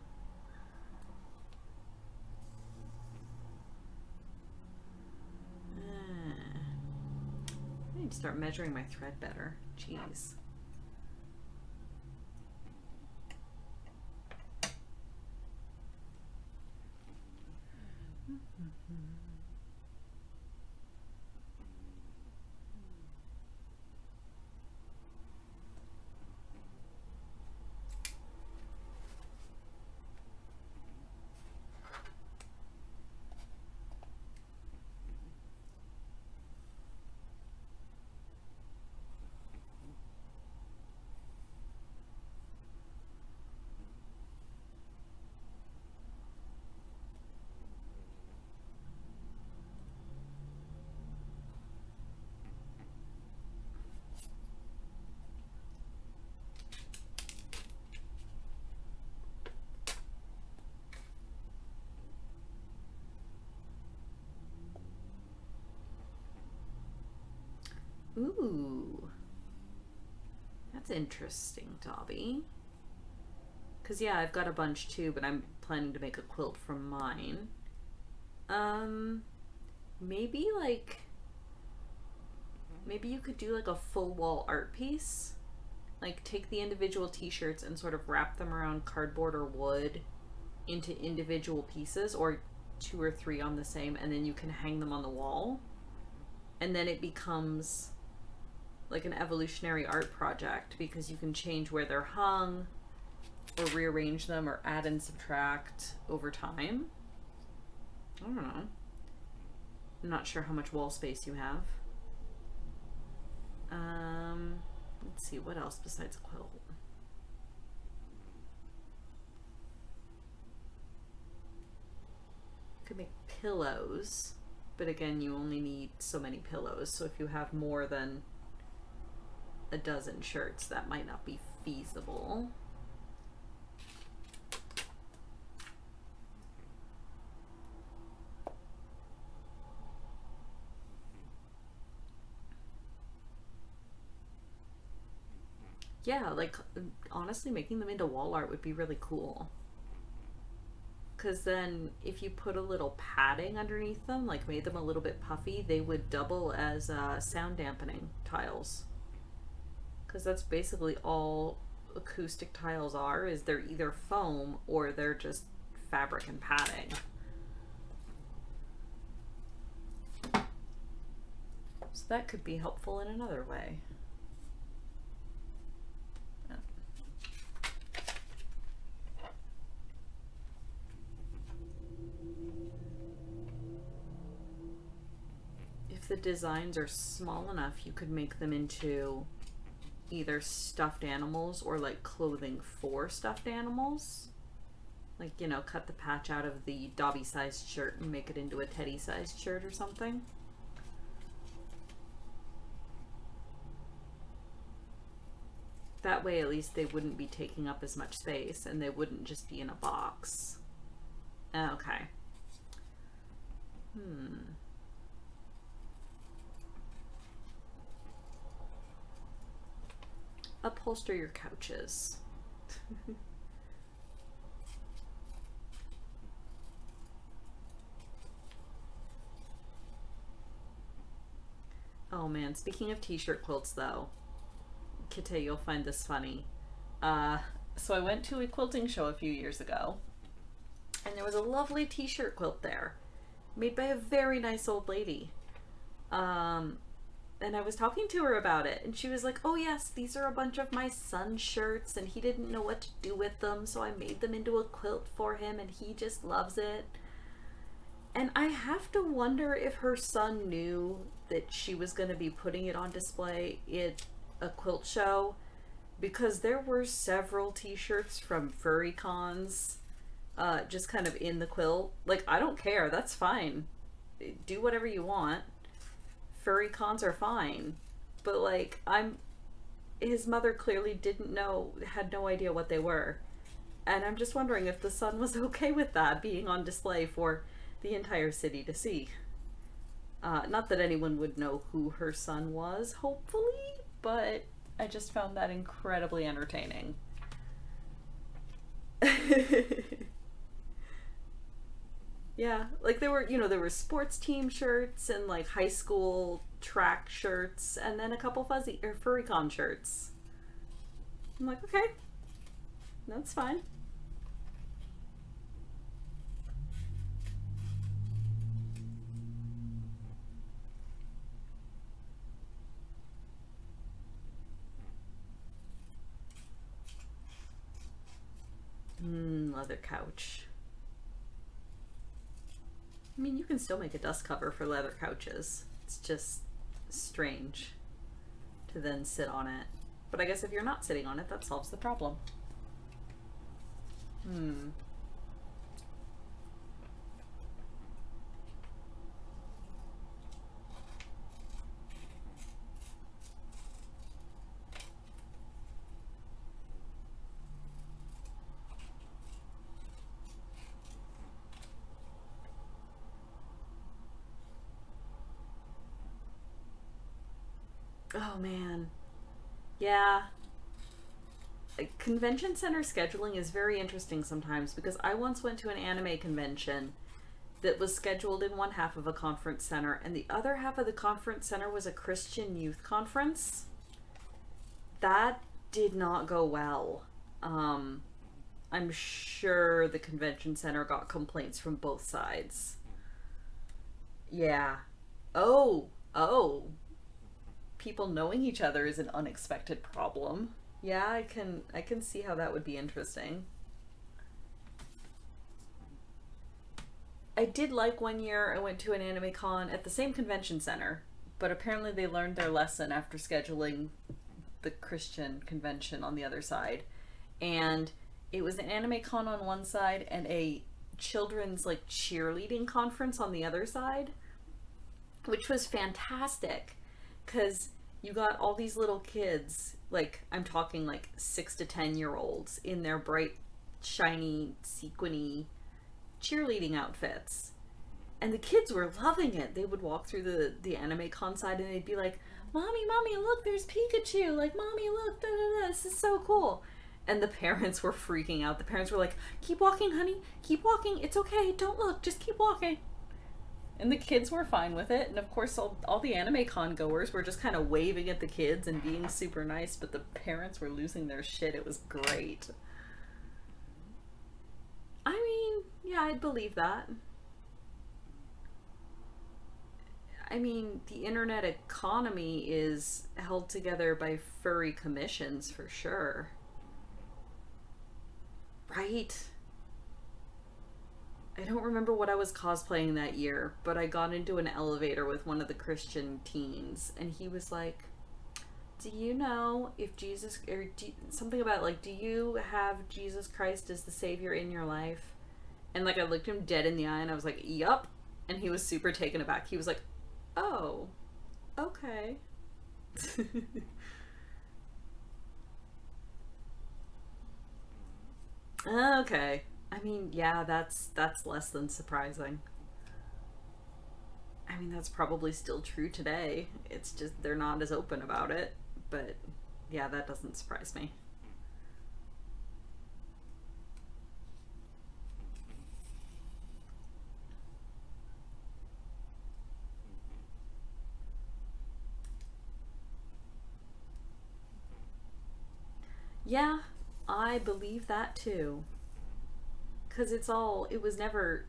I need to start measuring my thread better. Jeez. Ooh, that's interesting, Dobby. Because, yeah, I've got a bunch too, but I'm planning to make a quilt from mine. Maybe you could do like a full wall art piece. Like take the individual t-shirts and sort of wrap them around cardboard or wood into individual pieces, or 2 or 3 on the same, and then you can hang them on the wall. And then it becomes like an evolutionary art project because you can change where they're hung or rearrange them or add and subtract over time. I don't know. I'm not sure how much wall space you have. Let's see, what else besides a quilt? Could make pillows, but again, you only need so many pillows. So if you have more than a dozen shirts, that might not be feasible. Yeah, like honestly making them into wall art would be really cool. Because then if you put a little padding underneath them, like made them a little bit puffy, they would double as sound dampening tiles. Because that's basically all acoustic tiles are, is they're either foam or they're just fabric and padding. So that could be helpful in another way. If the designs are small enough, you could make them into either stuffed animals or like clothing for stuffed animals. Like, you know, cut the patch out of the Dobby sized shirt and make it into a Teddy sized shirt or something. That way at least they wouldn't be taking up as much space and they wouldn't just be in a box. Okay. Upholster your couches. Oh man, speaking of t-shirt quilts though, Kite, you'll find this funny. So I went to a quilting show a few years ago and there was a lovely t-shirt quilt there made by a very nice old lady. And I was talking to her about it and she was like, oh yes, these are a bunch of my son's shirts and he didn't know what to do with them, so I made them into a quilt for him and he just loves it. And I have to wonder if her son knew that she was going to be putting it on display at a quilt show, because there were several t-shirts from furry cons just kind of in the quilt. Like, I don't care, that's fine. Do whatever you want. Furry cons are fine. But like, his mother clearly didn't know, had no idea what they were. And I'm just wondering if the son was okay with that being on display for the entire city to see. Not that anyone would know who her son was, hopefully, but I just found that incredibly entertaining. Yeah, like there were sports team shirts and like high school track shirts and then a couple fuzzy or furrycon shirts. I'm like, okay, that's fine. Leather couch. I mean, you can still make a dust cover for leather couches. It's just strange to then sit on it. But I guess if you're not sitting on it, that solves the problem. Oh man. Yeah. Convention center scheduling is very interesting sometimes because I once went to an anime convention that was scheduled in one half of a conference center and the other half of the conference center was a Christian youth conference. That did not go well. I'm sure the convention center got complaints from both sides. Yeah. Oh. People knowing each other is an unexpected problem. Yeah, I can see how that would be interesting. I did like one year I went to an anime con at the same convention center, but apparently they learned their lesson after scheduling the Christian convention on the other side. And it was an anime con on one side and a children's like cheerleading conference on the other side, which was fantastic because you got all these little kids, like I'm talking like 6 to 10-year-olds in their bright, shiny, sequiny cheerleading outfits. And the kids were loving it. They would walk through the anime con side and they'd be like, Mommy, look, there's Pikachu. Like, Mommy, look, da, da, da, this is so cool. And the parents were freaking out. The parents were like, keep walking, honey. Keep walking. It's okay. Don't look. Just keep walking. And the kids were fine with it. And of course, all the anime con goers were just kind of waving at the kids and being super nice. But the parents were losing their shit. It was great. I mean, yeah, I'd believe that. I mean, the internet economy is held together by furry commissions for sure. Right? I don't remember what I was cosplaying that year, but I got into an elevator with one of the Christian teens, and he was like, do you know if Jesus, or something about like, do you have Jesus Christ as the Savior in your life? And like, I looked him dead in the eye and I was like, yup. And he was super taken aback. He was like, oh, okay. Okay. I mean, yeah, that's less than surprising. I mean, that's probably still true today. It's just they're not as open about it. But yeah, that doesn't surprise me. Yeah, I believe that too. Because it was never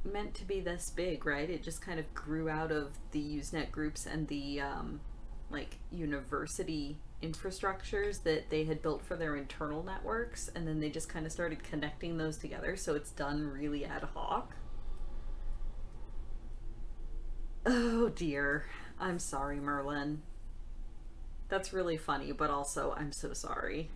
meant to be this big, right? It just kind of grew out of the Usenet groups and the like university infrastructures that they had built for their internal networks, and then they just kind of started connecting those together, so it's done really ad hoc. Oh dear. I'm sorry, Merlin. That's really funny, but also I'm so sorry.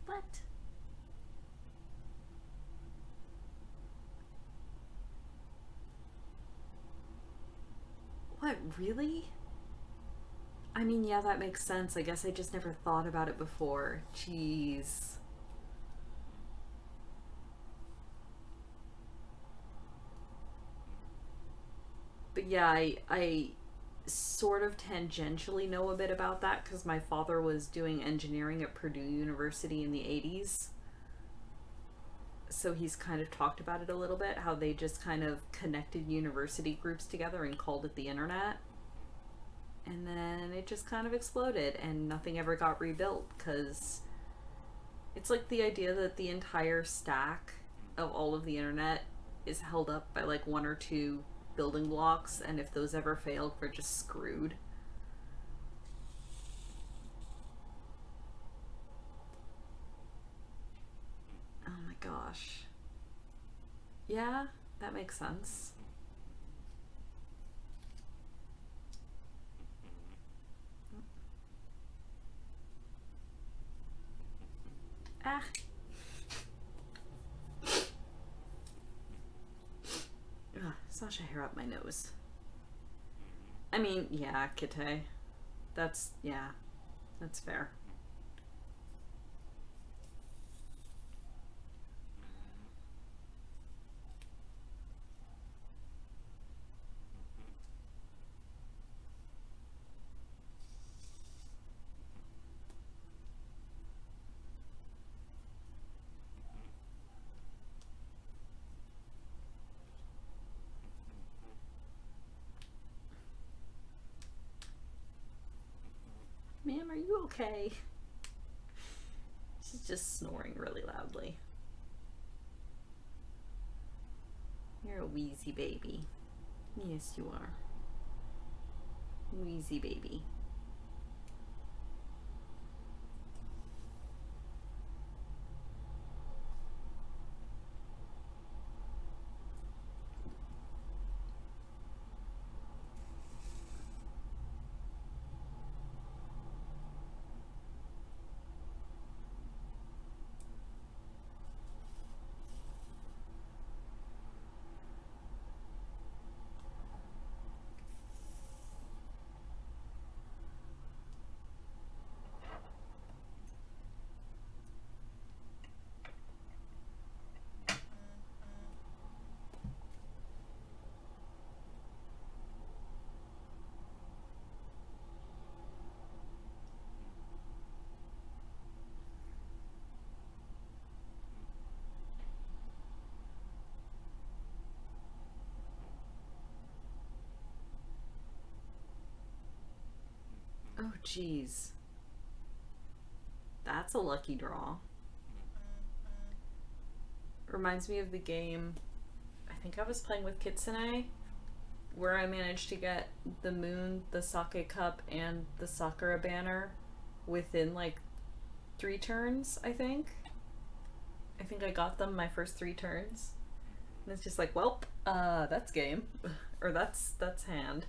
What? What, really? I mean, yeah, that makes sense. I guess I just never thought about it before. Jeez. But yeah, I sort of tangentially know a bit about that because my father was doing engineering at Purdue University in the 80s. So he's kind of talked about it a little bit, how they just kind of connected university groups together and called it the internet. And then it just kind of exploded and nothing ever got rebuilt because it's like the idea that the entire stack of all of the internet is held up by like one or two building blocks, and if those ever failed, we're just screwed. Oh my gosh. Yeah, that makes sense. Ah. Ugh, Sasha hair up my nose. I mean, yeah, Kite. That's, yeah, that's fair. Ma'am, are you okay? She's just snoring really loudly. You're a wheezy baby. Yes, you are. Wheezy baby. Oh, jeez. That's a lucky draw. Reminds me of the game I think I was playing with Kitsune, where I managed to get the moon, the sake cup, and the sakura banner within like 3 turns, I think. I think I got them my first 3 turns. And it's just like, well, that's game. Or that's hand.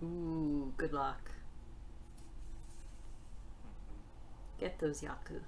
Ooh, good luck. Get those yaku.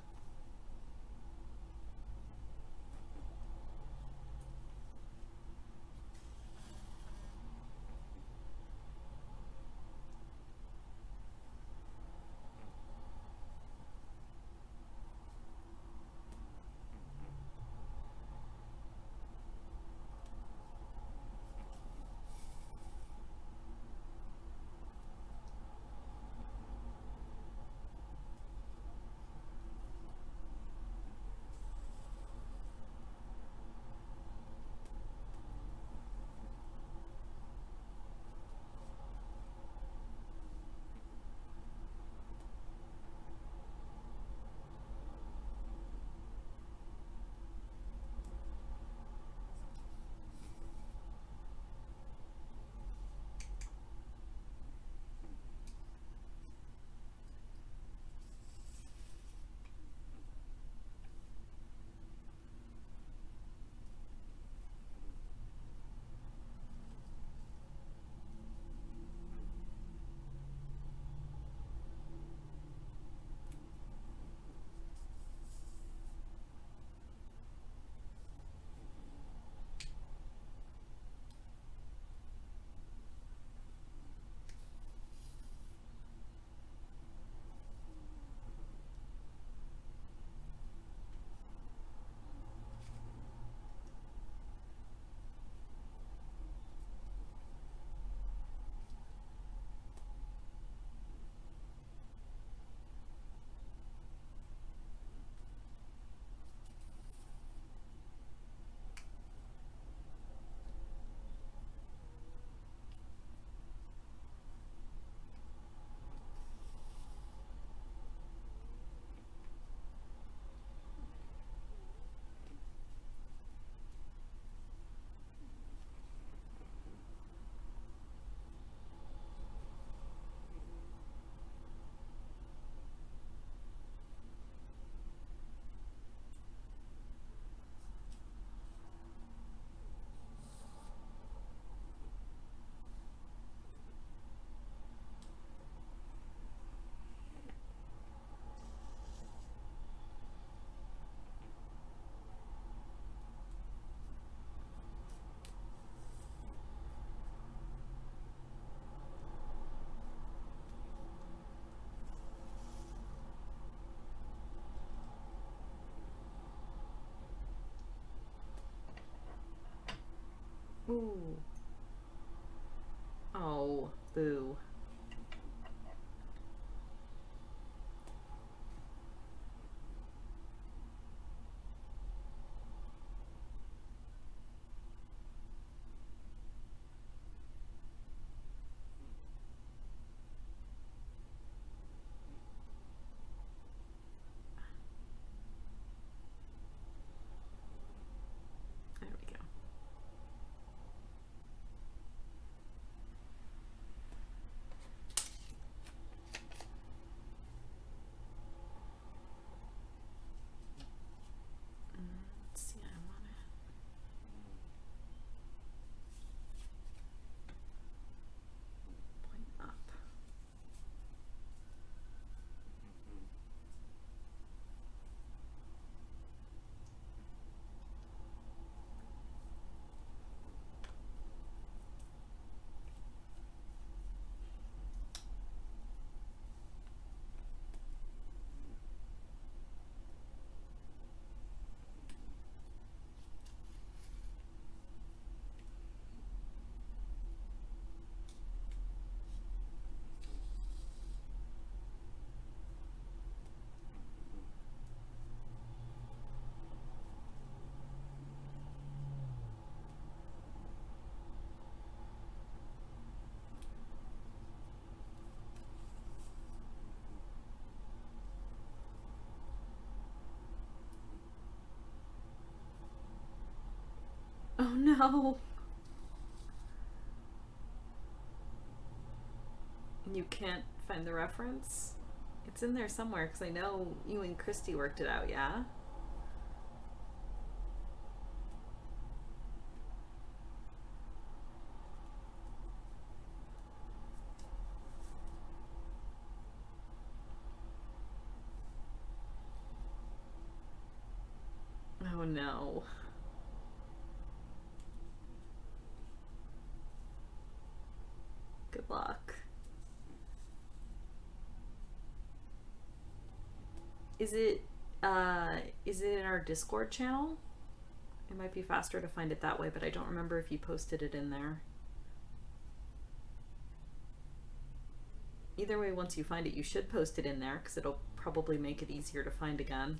Ooh. Oh, boo. There we go. Let's see, I want it. Point up. Oh no. You can't find the reference? It's in there somewhere because I know you and Christy worked it out, yeah? Oh no. Good luck. Is it in our Discord channel? It might be faster to find it that way, but I don't remember if you posted it in there. Either way, once you find it, you should post it in there because it'll probably make it easier to find again.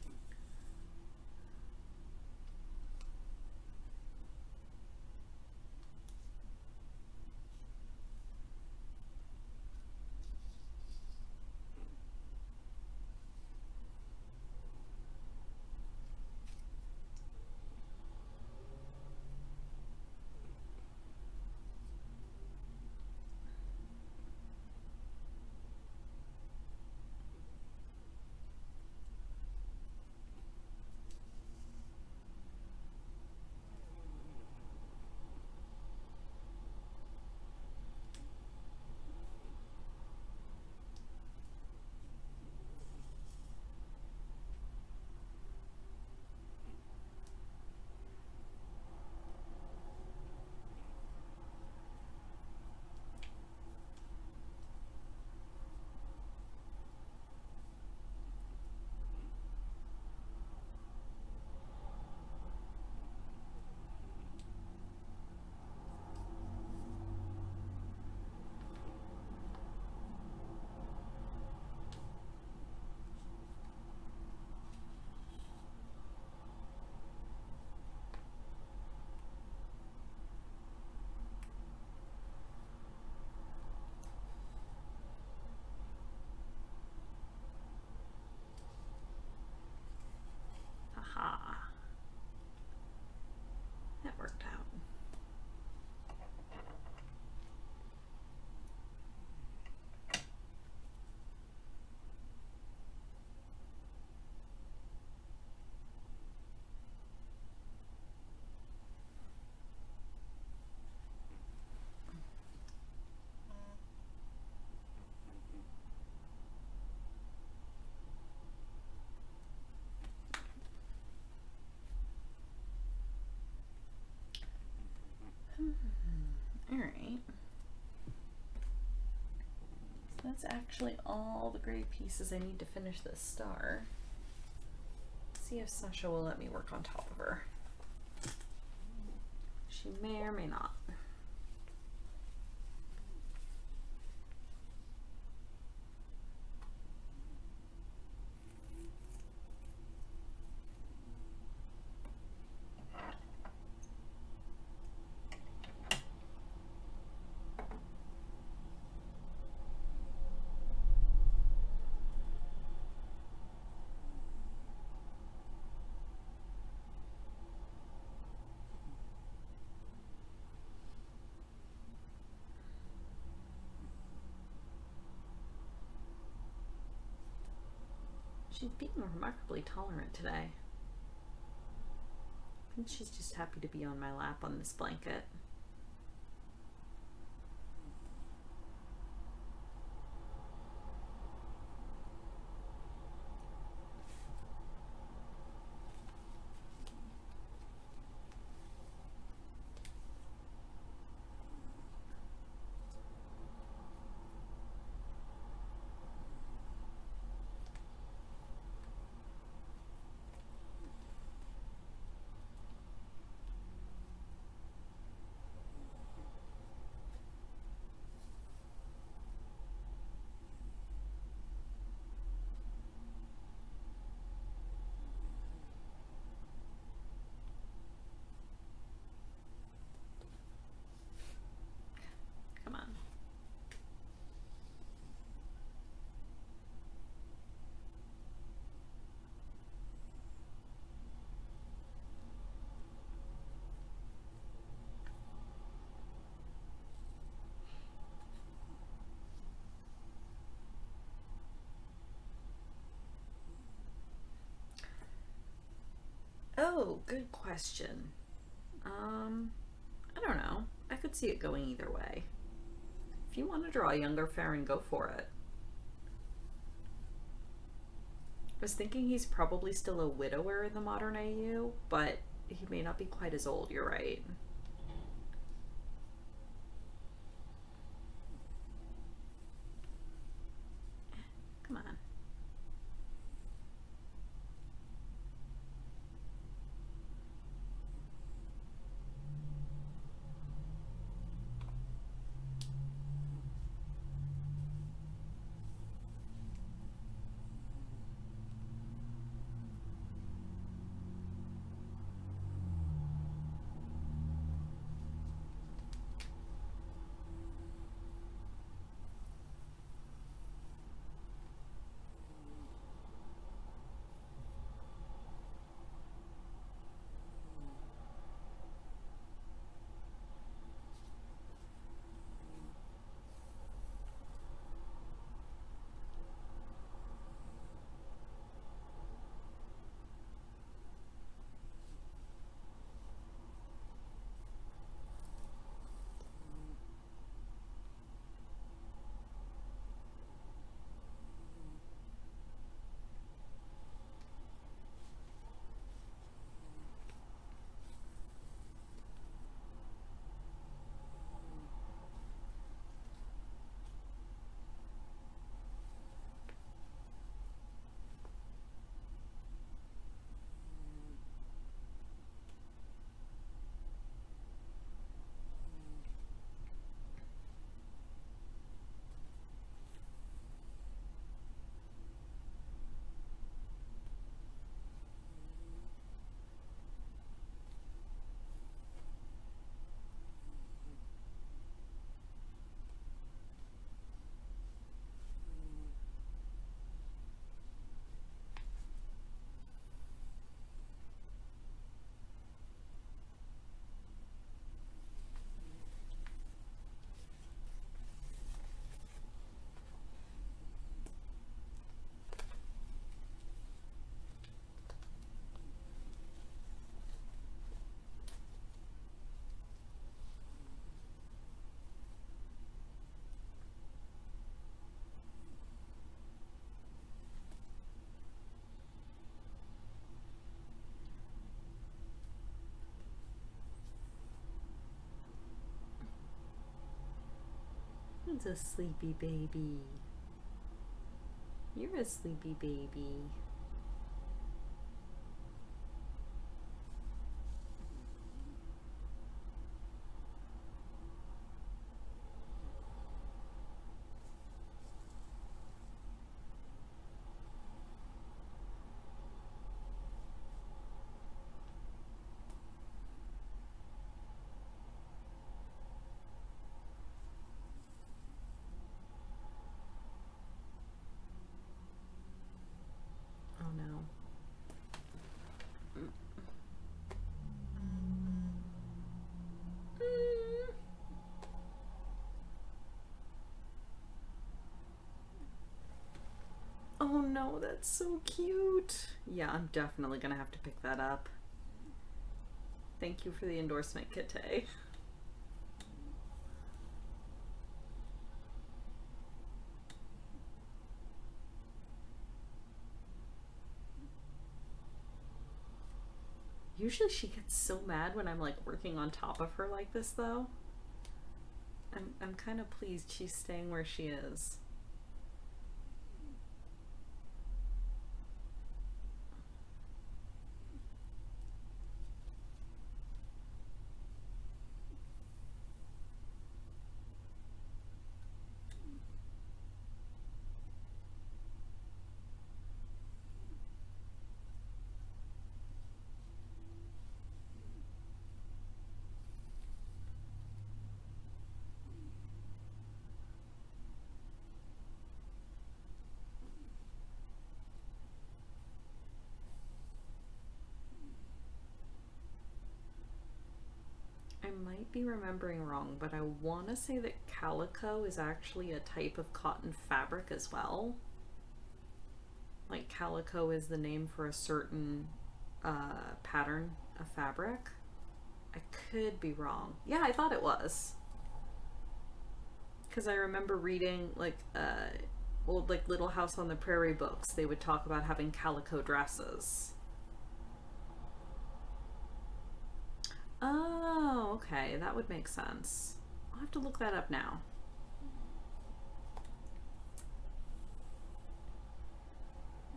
Aha. That worked out. All right. So that's actually all the gray pieces I need to finish this star. Let's see if Sasha will let me work on top of her. She may or may not. She's being remarkably tolerant today. I think she's just happy to be on my lap on this blanket. Come on. Oh, good question. I don't know. I could see it going either way. If you want to draw a younger Farron, go for it. I was thinking he's probably still a widower in the modern AU, but he may not be quite as old, you're right. Come on. It's a sleepy baby. You're a sleepy baby. no, that's so cute. Yeah, I'm definitely gonna have to pick that up. Thank you for the endorsement, Kite. Usually she gets so mad when I'm like working on top of her like this though. I'm kind of pleased she's staying where she is. I might be remembering wrong, but I want to say that calico is actually a type of cotton fabric as well. Like calico is the name for a certain pattern of fabric. I could be wrong. Yeah, I thought it was. Because I remember reading like old like Little House on the Prairie books. They would talk about having calico dresses. Oh, okay, that would make sense. I'll have to look that up now.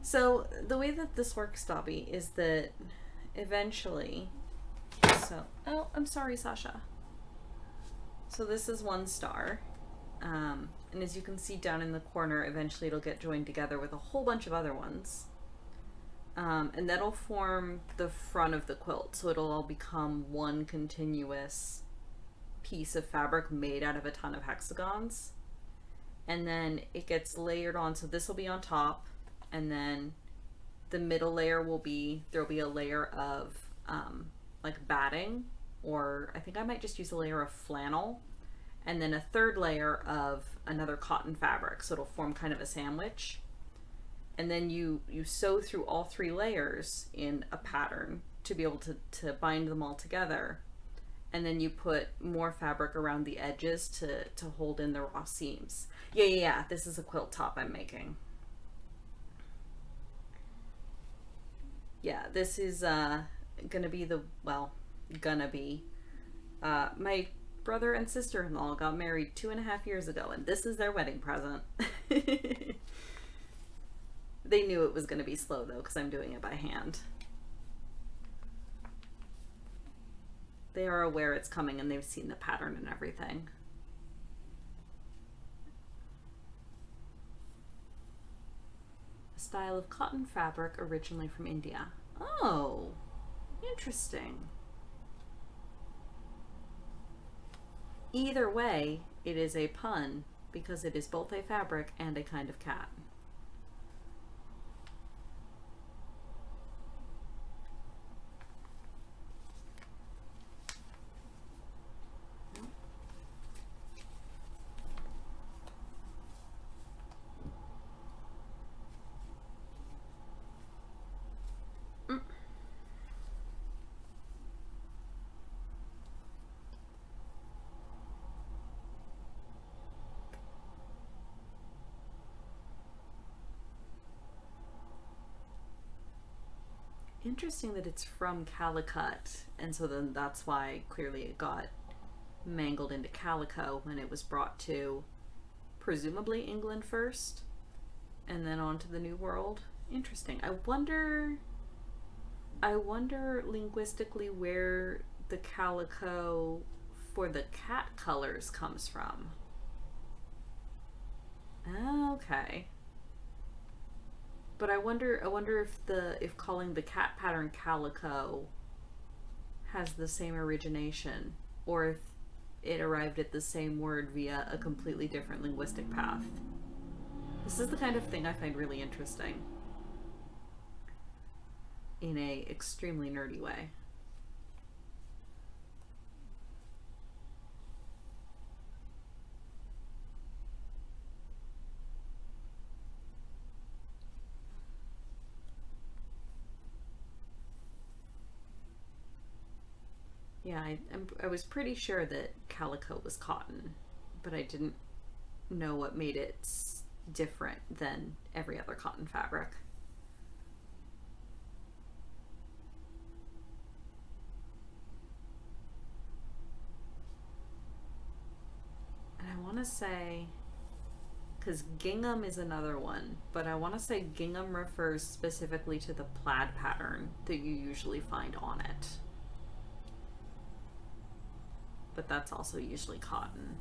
So the way that this works, Dobby, is that eventually, oh, I'm sorry, Sasha. So this is one star. And as you can see down in the corner, eventually it'll get joined together with a whole bunch of other ones. And that'll form the front of the quilt. So it'll all become one continuous piece of fabric made out of a ton of hexagons. And then it gets layered on. So this will be on top. And then the middle layer will be, there'll be a layer of like batting, or I think I might just use a layer of flannel. And then a third layer of another cotton fabric. So it'll form kind of a sandwich. And then you sew through all three layers in a pattern to be able to bind them all together. And then you put more fabric around the edges to hold in the raw seams. Yeah, this is a quilt top I'm making. Yeah, this is gonna be my brother and sister-in-law got married 2.5 years ago, and this is their wedding present. They knew it was going to be slow though, because I'm doing it by hand. They are aware it's coming and they've seen the pattern and everything. A style of cotton fabric originally from India. Oh, interesting. Either way, it is a pun because it is both a fabric and a kind of cat. Interesting that it's from Calicut, and so then that's why clearly it got mangled into calico when it was brought to presumably England first and then on to the New World. Interesting. I wonder linguistically where the calico for the cat colors comes from. Okay. But I wonder if calling the cat pattern calico has the same origination, or if it arrived at the same word via a completely different linguistic path. This is the kind of thing I find really interesting in a extremely nerdy way. Yeah, I was pretty sure that calico was cotton, but I didn't know what made it different than every other cotton fabric. And I want to say, because gingham is another one, but I want to say gingham refers specifically to the plaid pattern that you usually find on it. But that's also usually cotton.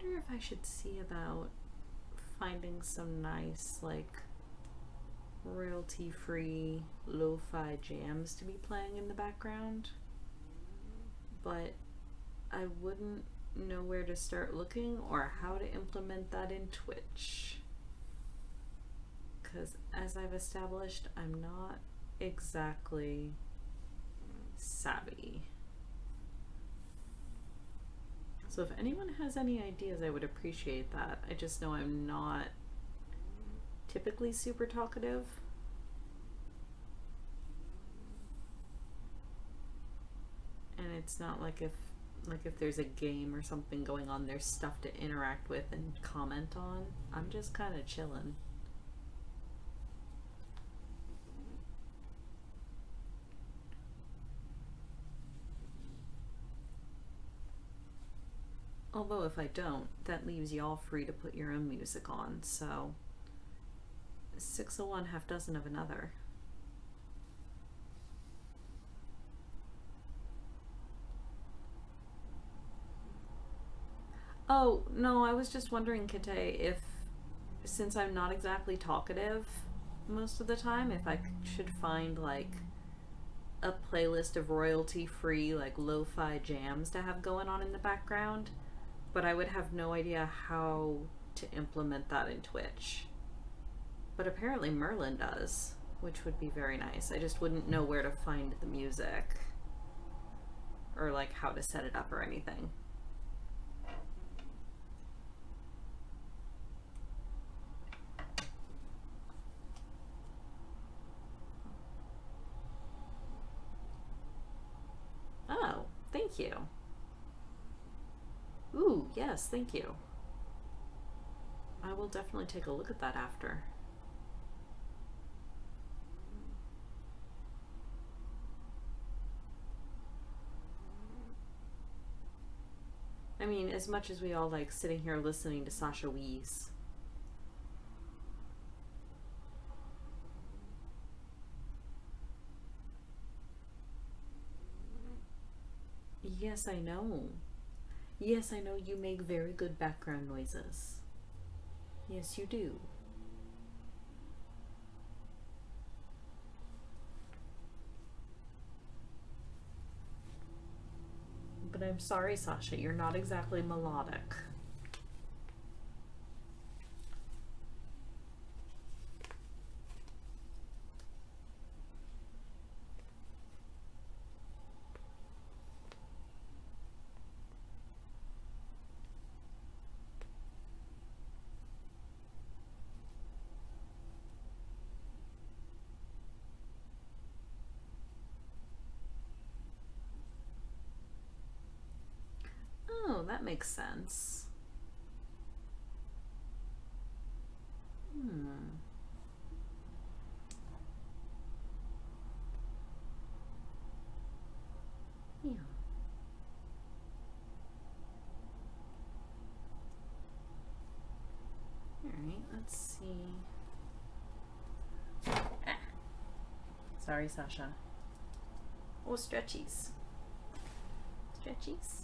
wonder if I should see about finding some nice, like, royalty-free lo-fi jams to be playing in the background, but I wouldn't know where to start looking or how to implement that in Twitch, because as I've established, I'm not exactly savvy. So if anyone has any ideas, I would appreciate that. I just know I'm not typically super talkative. And it's not like if there's a game or something going on, there's stuff to interact with and comment on. I'm just kind of chilling. Although if I don't, that leaves y'all free to put your own music on, so 6 of one, half dozen of another. Oh, no, I was just wondering, Kite, if, since I'm not exactly talkative most of the time, if I should find, like, a playlist of royalty-free, like, lo-fi jams to have going on in the background, but I would have no idea how to implement that in Twitch. But apparently Merlin does, which would be very nice. I just wouldn't know where to find the music, or, like, how to set it up or anything. Oh, thank you. Ooh, yes, thank you. I will definitely take a look at that after. I mean, as much as we all like sitting here listening to Sasha wheeze. Yes, I know. Yes, I know you make very good background noises. Yes, you do. But I'm sorry, Sasha, you're not exactly melodic. Oh, that makes sense. Yeah. Alright, let's see. Ah. Sorry, Sasha. Oh, stretchies. Stretchies.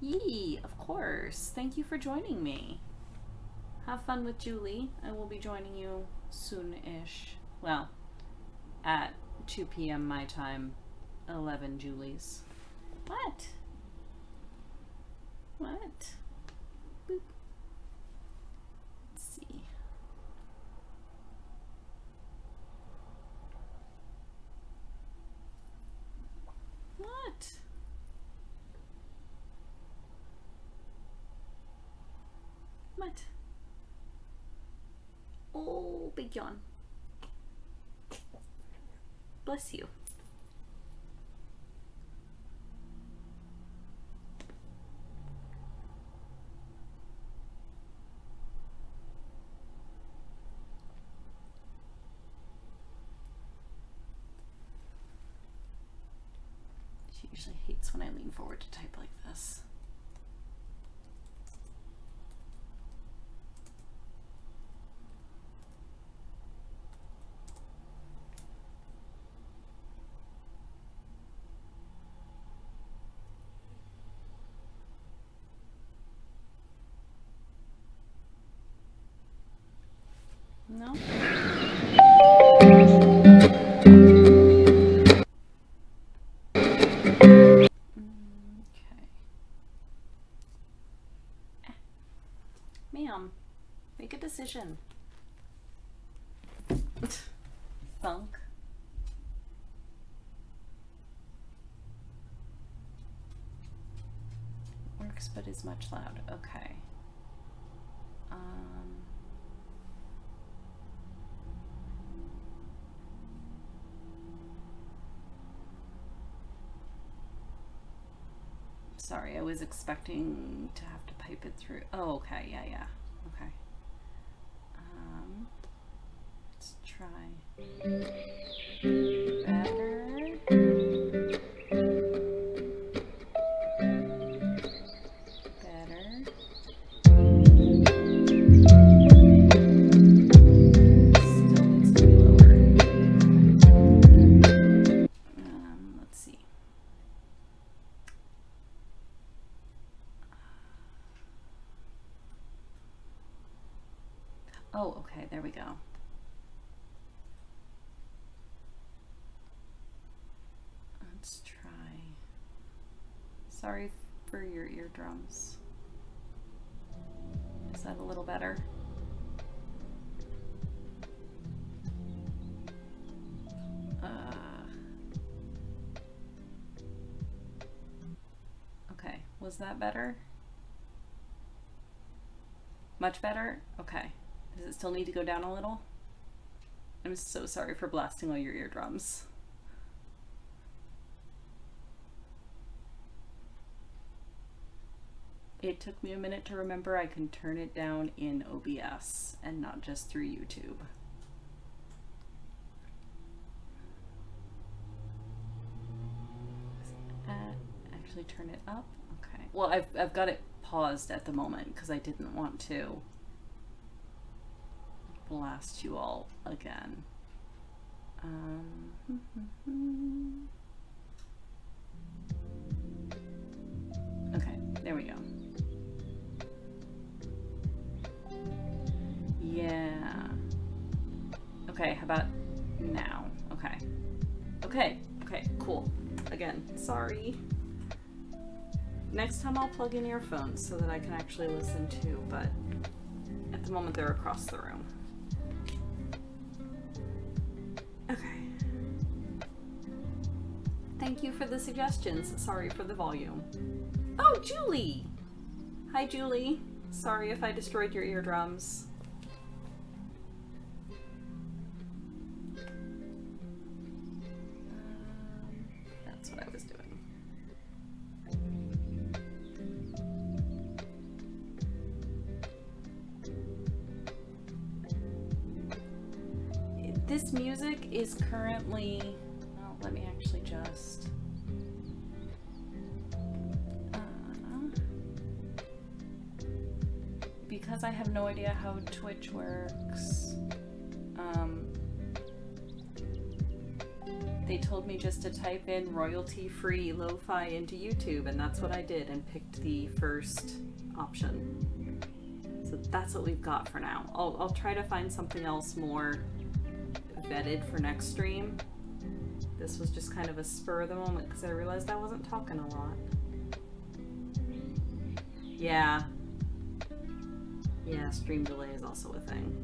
Yee, of course. Thank you for joining me. Have fun with Julie. I will be joining you soon-ish. Well, at 2 p.m. my time, 11 Julie's. What? What? Boop. Let's see. What? What? Oh, big yawn. Bless you. She usually hates when I lean forward to type like this. No? Ma'am, make a decision. Thunk. Works but is much loud. Okay. Sorry, I was expecting to have to pipe it through. Oh, okay, yeah. Okay. Let's try. Better. Still needs to be lower. Let's see. Oh, okay, there we go. Let's try. Sorry for your eardrums. Is that a little better? Okay, was that better? Much better? Okay. Does it still need to go down a little? I'm so sorry for blasting all your eardrums. It took me a minute to remember I can turn it down in OBS and not just through YouTube. Actually turn it up? Okay. Well, I've got it paused at the moment because I didn't want to blast you all again. Okay, there we go. Yeah. Okay, how about now? Okay. Okay, cool. Again, sorry. Next time I'll plug in earphones so that I can actually listen too, but at the moment they're across the room. Okay. Thank you for the suggestions. Sorry for the volume. Oh, Julie! Hi, Julie. Sorry if I destroyed your eardrums. That's what I was doing. This music is currently, well, let me actually just, because I have no idea how Twitch works, they told me just to type in royalty-free lo-fi into YouTube, and that's what I did and picked the first option. So that's what we've got for now. I'll try to find something else more vetted for next stream. This was just kind of a spur of the moment because I realized I wasn't talking a lot. Yeah, stream delay is also a thing.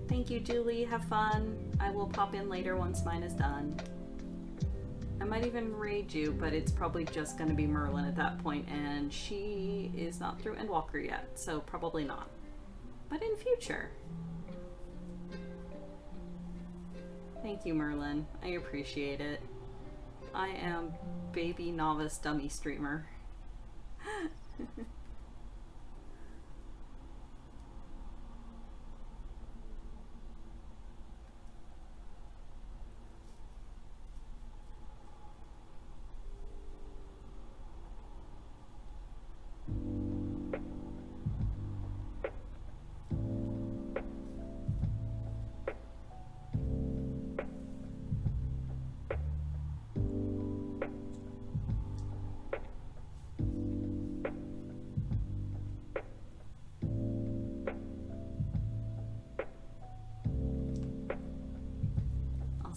Thank you, Julie. Have fun. I will pop in later once mine is done. I might even raid you, but it's probably just going to be Merlin at that point, and she is not through Endwalker yet, so probably not. But in future. Thank you, Merlin. I appreciate it. I am baby novice dummy streamer.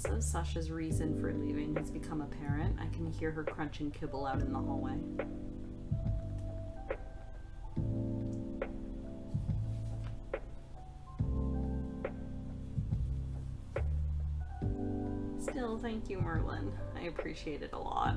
So Sasha's reason for leaving has become apparent. I can hear her crunching kibble out in the hallway. Still, thank you, Merlin. I appreciate it a lot.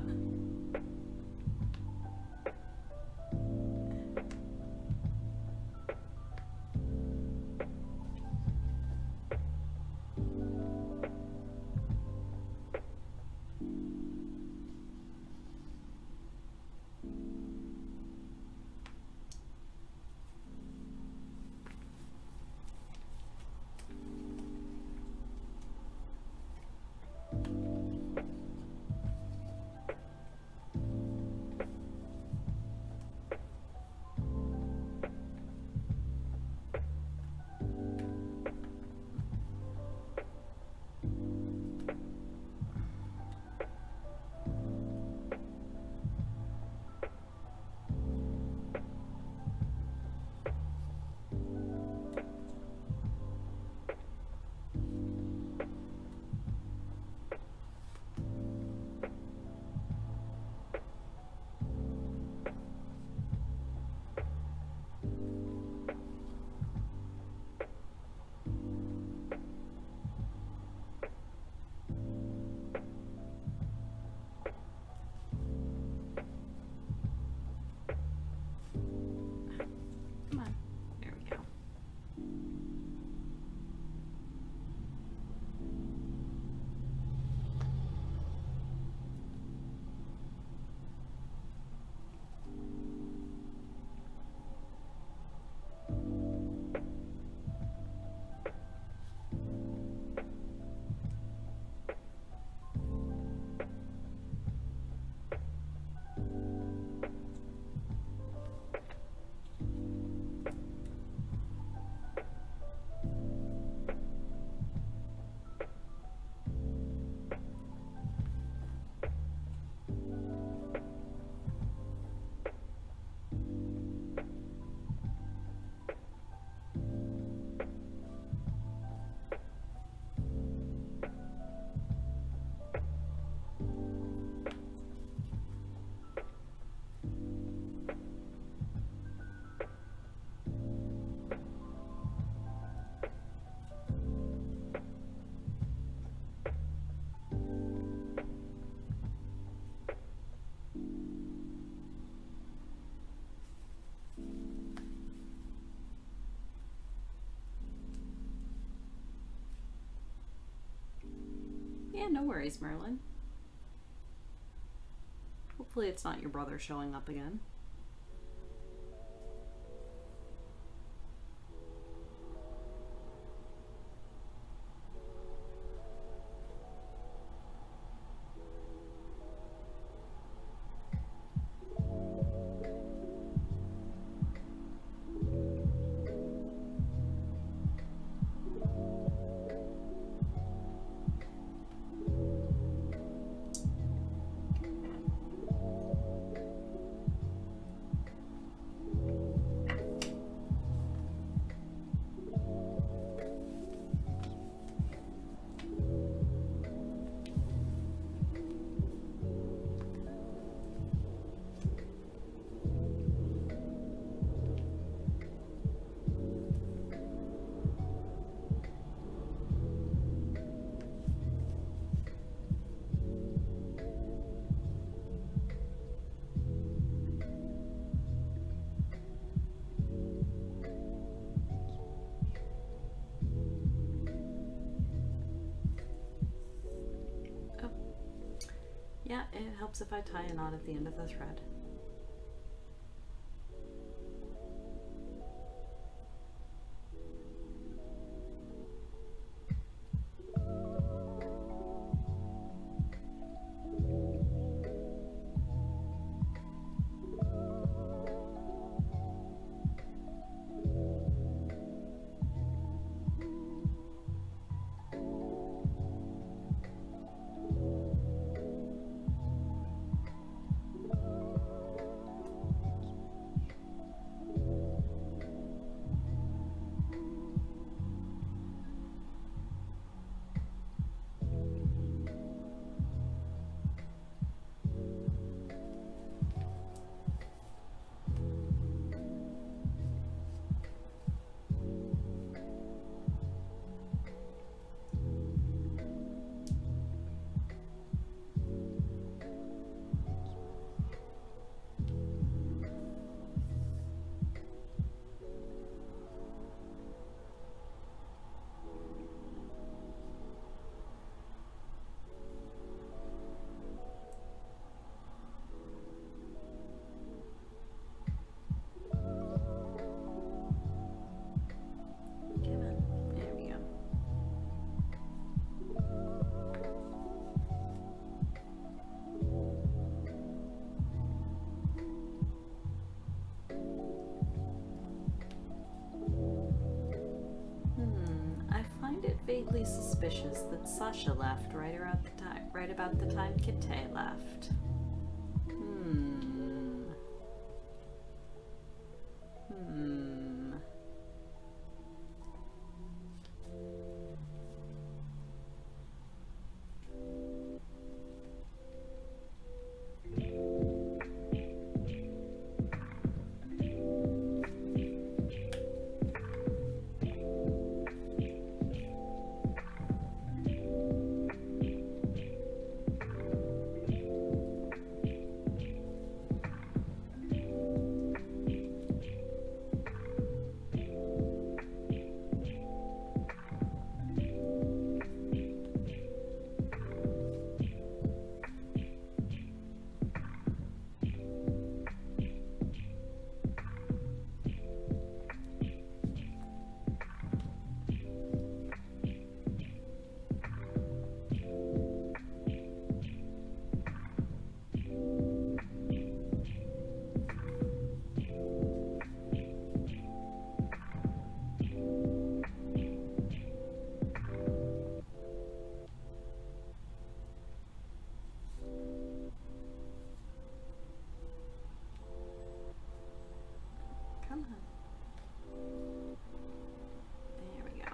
Yeah, no worries, Merlin. Hopefully it's not your brother showing up again. Yeah, it helps if I tie a knot at the end of the thread. awfully suspicious that Sasha left right about the time Kitay left. Come on. There we go.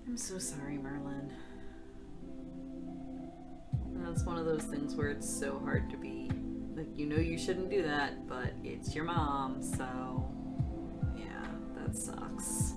I'm so sorry, Merlin. That's one of those things where it's so hard to be like, you know you shouldn't do that, but it's your mom, so yeah, that sucks.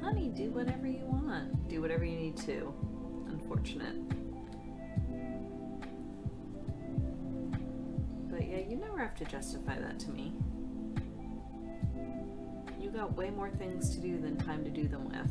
Honey, do whatever you want. Do whatever you need to. Unfortunate. But yeah, you never have to justify that to me. You got way more things to do than time to do them with.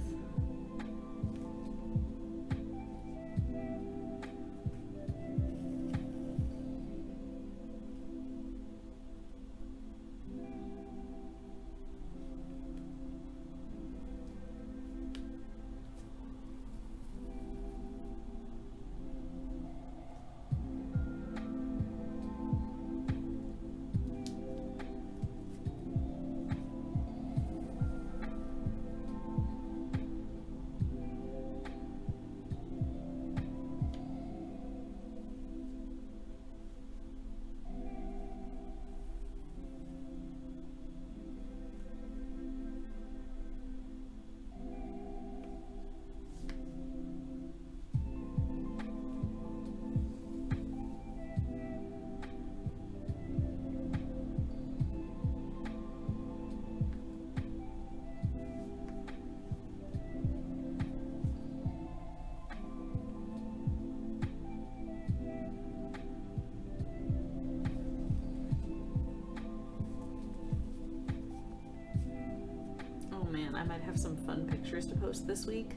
I might have some fun pictures to post this week.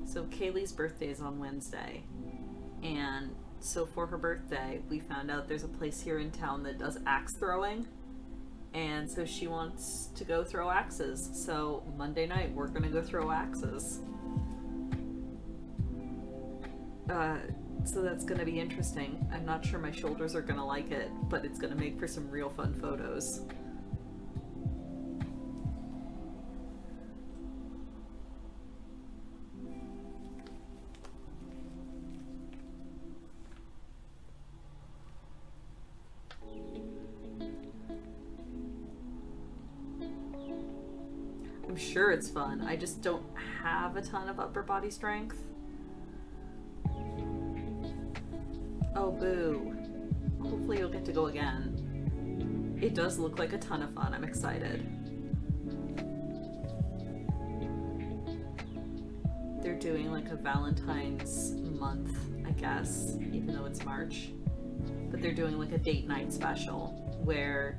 So Kaylee's birthday is on Wednesday, and so for her birthday we found out there's a place here in town that does axe throwing, and so she wants to go throw axes. So Monday night we're gonna go throw axes. So that's gonna be interesting. I'm not sure my shoulders are gonna like it, but it's gonna make for some real fun photos. I'm sure it's fun. I just don't have a ton of upper body strength. Oh, boo. Hopefully you'll get to go again. It does look like a ton of fun. I'm excited. They're doing like a Valentine's month, I guess, even though it's March. But they're doing like a date night special where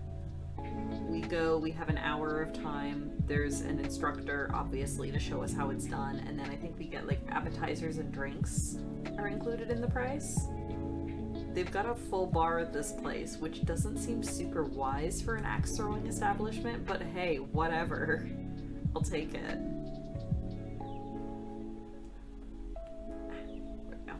we go, we have an hour of time. There's an instructor, obviously, to show us how it's done. And then I think we get like appetizers and drinks are included in the price. They've got a full bar at this place, which doesn't seem super wise for an axe throwing establishment, but hey, whatever. I'll take it. There we go.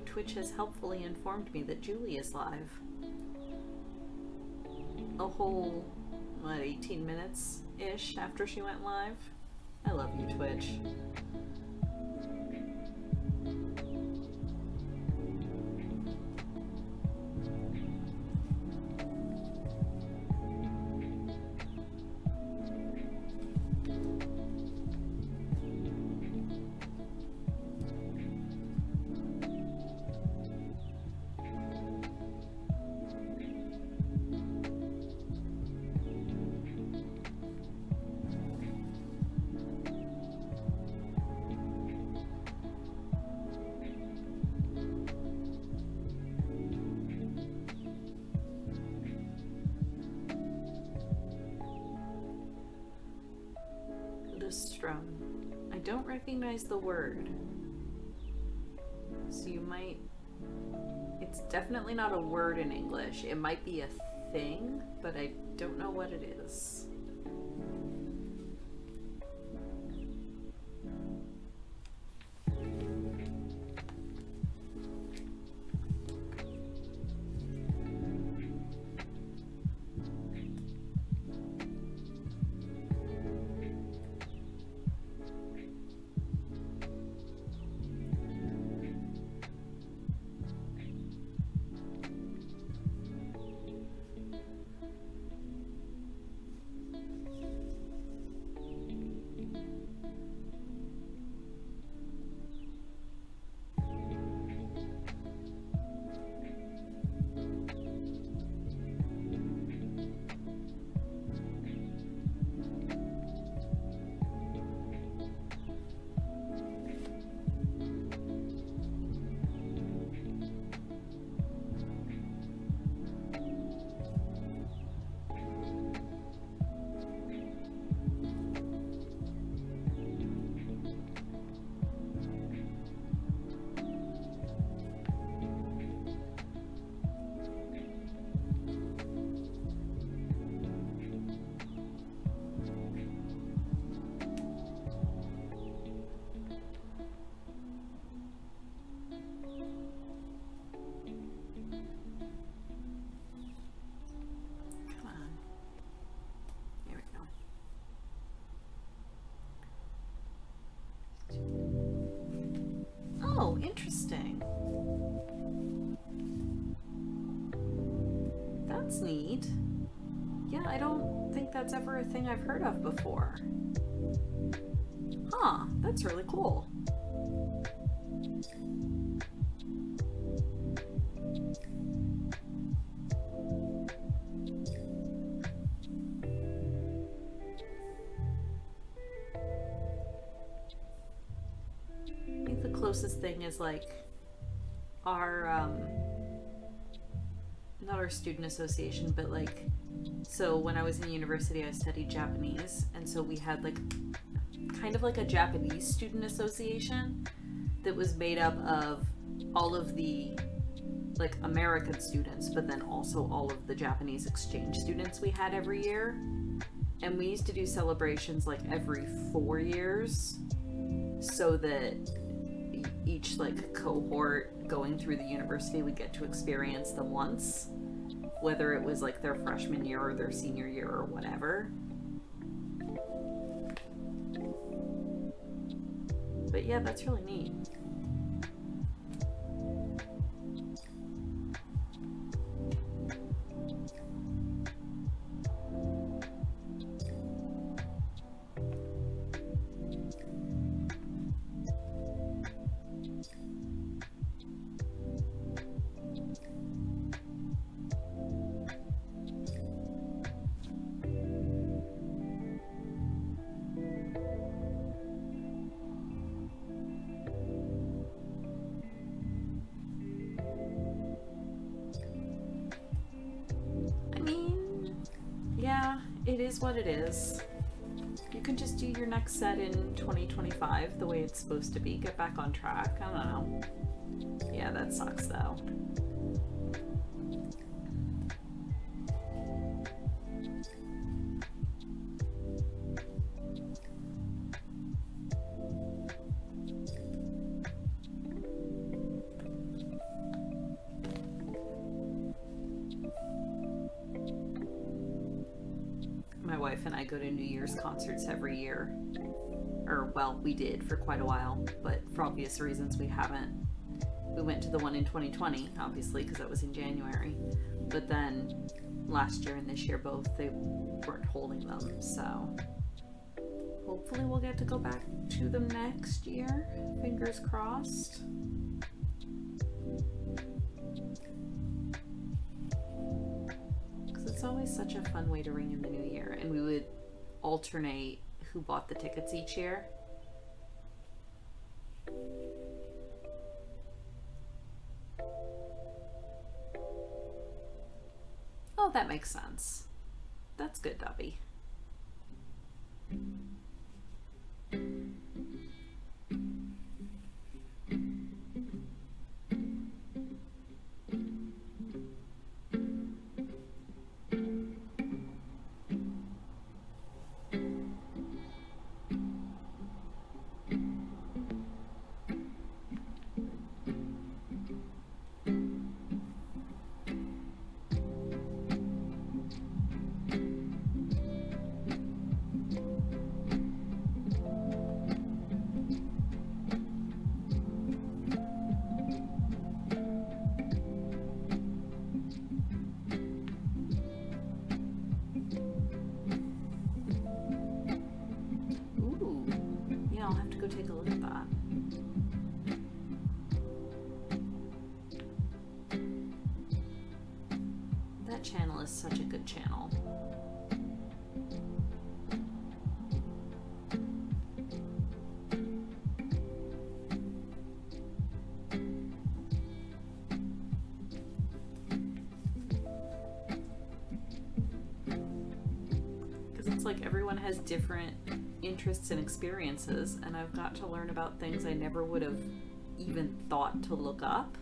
Twitch has helpfully informed me that Julie is live. A whole, what, 18 minutes-ish after she went live? I love you, Twitch. I don't recognize the word, so you might, it's definitely not a word in English. It might be a thing, but I don't know what it is. that's neat. Yeah, I don't think that's ever a thing I've heard of before. Huh, that's really cool. I think the closest thing is like our, not our student association, but like, so when I was in university, I studied Japanese, and so we had like kind of like a Japanese student association that was made up of all of the like American students, but then also all of the Japanese exchange students we had every year. And we used to do celebrations like every 4 years, so that each like cohort going through the university would get to experience them once, whether it was like their freshman year or their senior year or whatever. But yeah, that's really neat. It is what it is. You can just do your next set in 2025 the way it's supposed to be. Get back on track. I don't know. Yeah, that sucks though. My wife and I go to New Year's concerts every year. Or, well, we did for quite a while, but for obvious reasons we haven't. We went to the one in 2020, obviously, because that was in January. But then last year and this year both, they weren't holding them, so hopefully we'll get to go back to them next year. Fingers crossed. It's always such a fun way to ring in the new year, and we would alternate who bought the tickets each year. Oh, that makes sense. That's good, Dubby. Take a look at that. That channel is such a good channel. Because it's like everyone has different interests and experiences, and I've got to learn about things I never would have even thought to look up.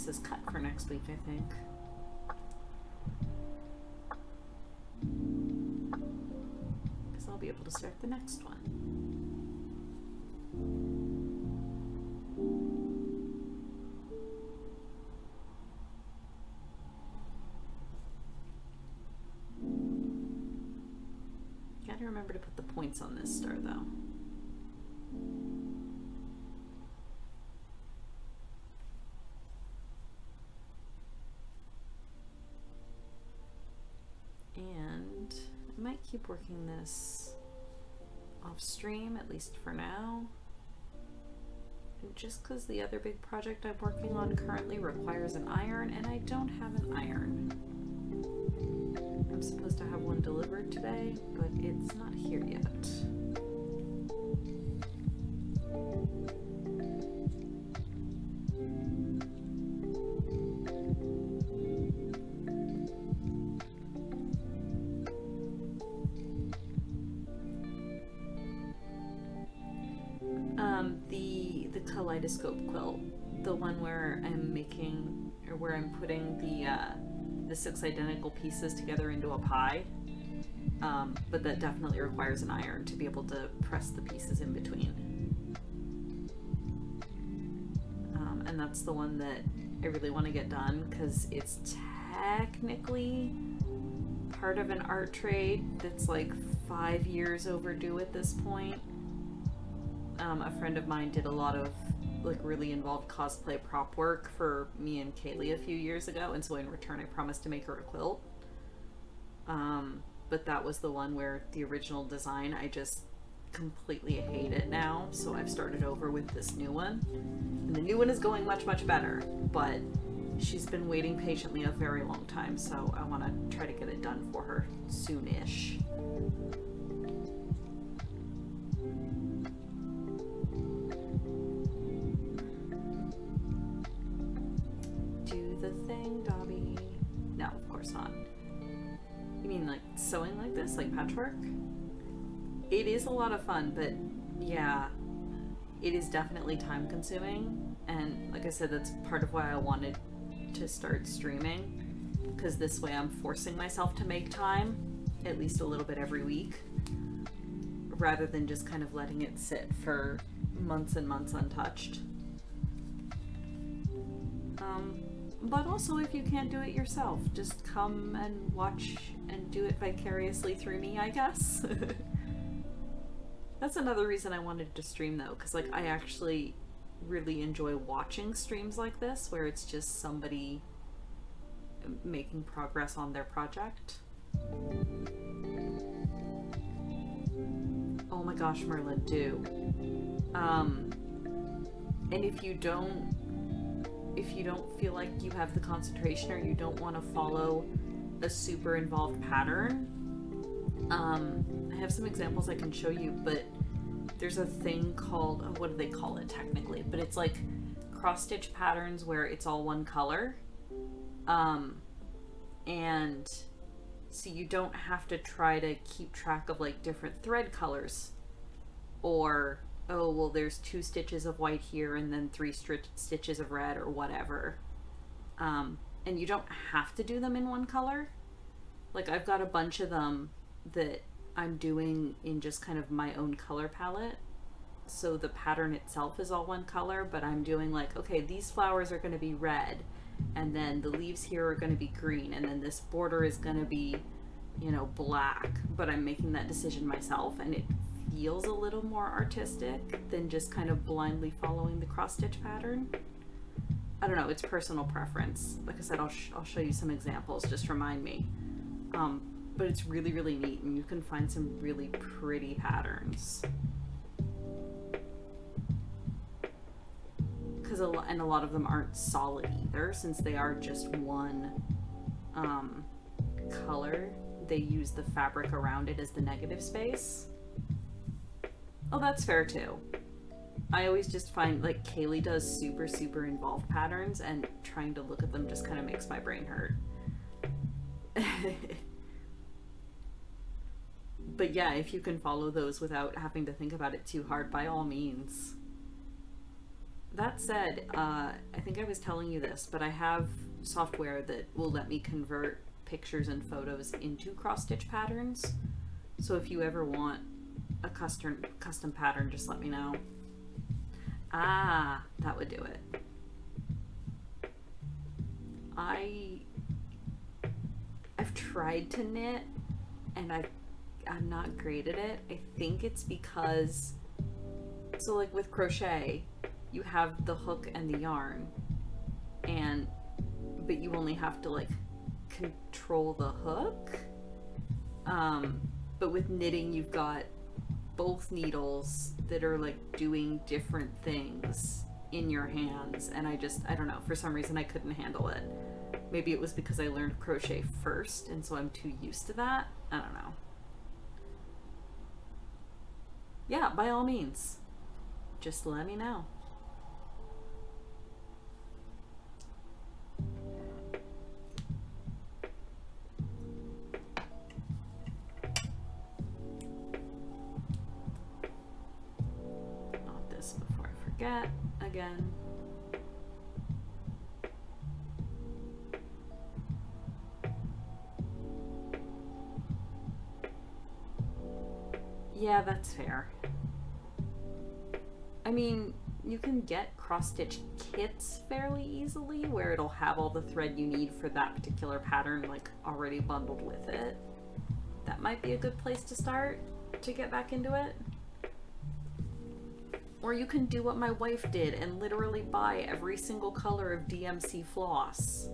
pieces cut for next week, I think. Because I'll be able to start the next one. Gotta remember to put the points on this star though. And I might keep working this off stream, at least for now. And just because the other big project I'm working on currently requires an iron, and I don't have an iron. I'm supposed to have one delivered today, but it's not here yet. The kaleidoscope quilt, the one where I'm making, or where I'm putting the 6 identical pieces together into a pie, but that definitely requires an iron to be able to press the pieces in between. And that's the one that I really want to get done because it's technically part of an art trade that's like 5 years overdue at this point. A friend of mine did a lot of like really involved cosplay prop work for me and Kaylee a few years ago, and so in return I promised to make her a quilt. But that was the one where the original design, I just completely hate it now, so I've started over with this new one. And the new one is going much, much better, but she's been waiting patiently a very long time, so I want to try to get it done for her soon-ish. Do the thing, Dobby. No, of course not. You mean like sewing like this, like patchwork? It is a lot of fun, but yeah, it is definitely time consuming. And like I said, that's part of why I wanted to start streaming, because this way I'm forcing myself to make time, at least a little bit every week, rather than just kind of letting it sit for months and months untouched. But also, if you can't do it yourself, just come and watch and do it vicariously through me, I guess. That's another reason I wanted to stream though, because like I actually really enjoy watching streams like this where it's just somebody making progress on their project. Oh my gosh, Merlin, do. And if you don't feel like you have the concentration or you don't want to follow a super involved pattern, I have some examples I can show you, but there's a thing called, what do they call it technically? But it's like cross-stitch patterns where it's all one color. And so you don't have to try to keep track of like different thread colors, or, oh, well, there's 2 stitches of white here and then 3 stitches of red or whatever. And you don't have to do them in one color. Like I've got a bunch of them that I'm doing in just kind of my own color palette. So the pattern itself is all one color, but I'm doing like, okay, these flowers are going to be red, and then the leaves here are going to be green, and then this border is going to be, you know, black. But I'm making that decision myself, and it feels a little more artistic than just kind of blindly following the cross-stitch pattern. I don't know, it's personal preference. Like I said, I'll show you some examples, just remind me. But it's really, really neat, and you can find some really pretty patterns. And a lot of them aren't solid either, since they are just one color. They use the fabric around it as the negative space. Oh, that's fair too. I always just find, like, Kaylee does super, super involved patterns, and trying to look at them just kind of makes my brain hurt. But yeah, if you can follow those without having to think about it too hard, by all means. That said, I think I was telling you this, but I have software that will let me convert pictures and photos into cross-stitch patterns. So if you ever want a custom pattern, just let me know. Ah, that would do it. I've tried to knit and I'm not great at it. I think it's because, so like with crochet, you have the hook and the yarn, but you only have to like control the hook. But with knitting, you've got both needles that are like doing different things in your hands, and I don't know, for some reason I couldn't handle it. Maybe it was because I learned crochet first and so I'm too used to that. I don't know. Yeah, by all means, just let me know. Not this before I forget again. Yeah, that's fair. I mean, you can get cross-stitch kits fairly easily where it'll have all the thread you need for that particular pattern like already bundled with it. That might be a good place to start to get back into it. Or you can do what my wife did and literally buy every single color of DMC floss.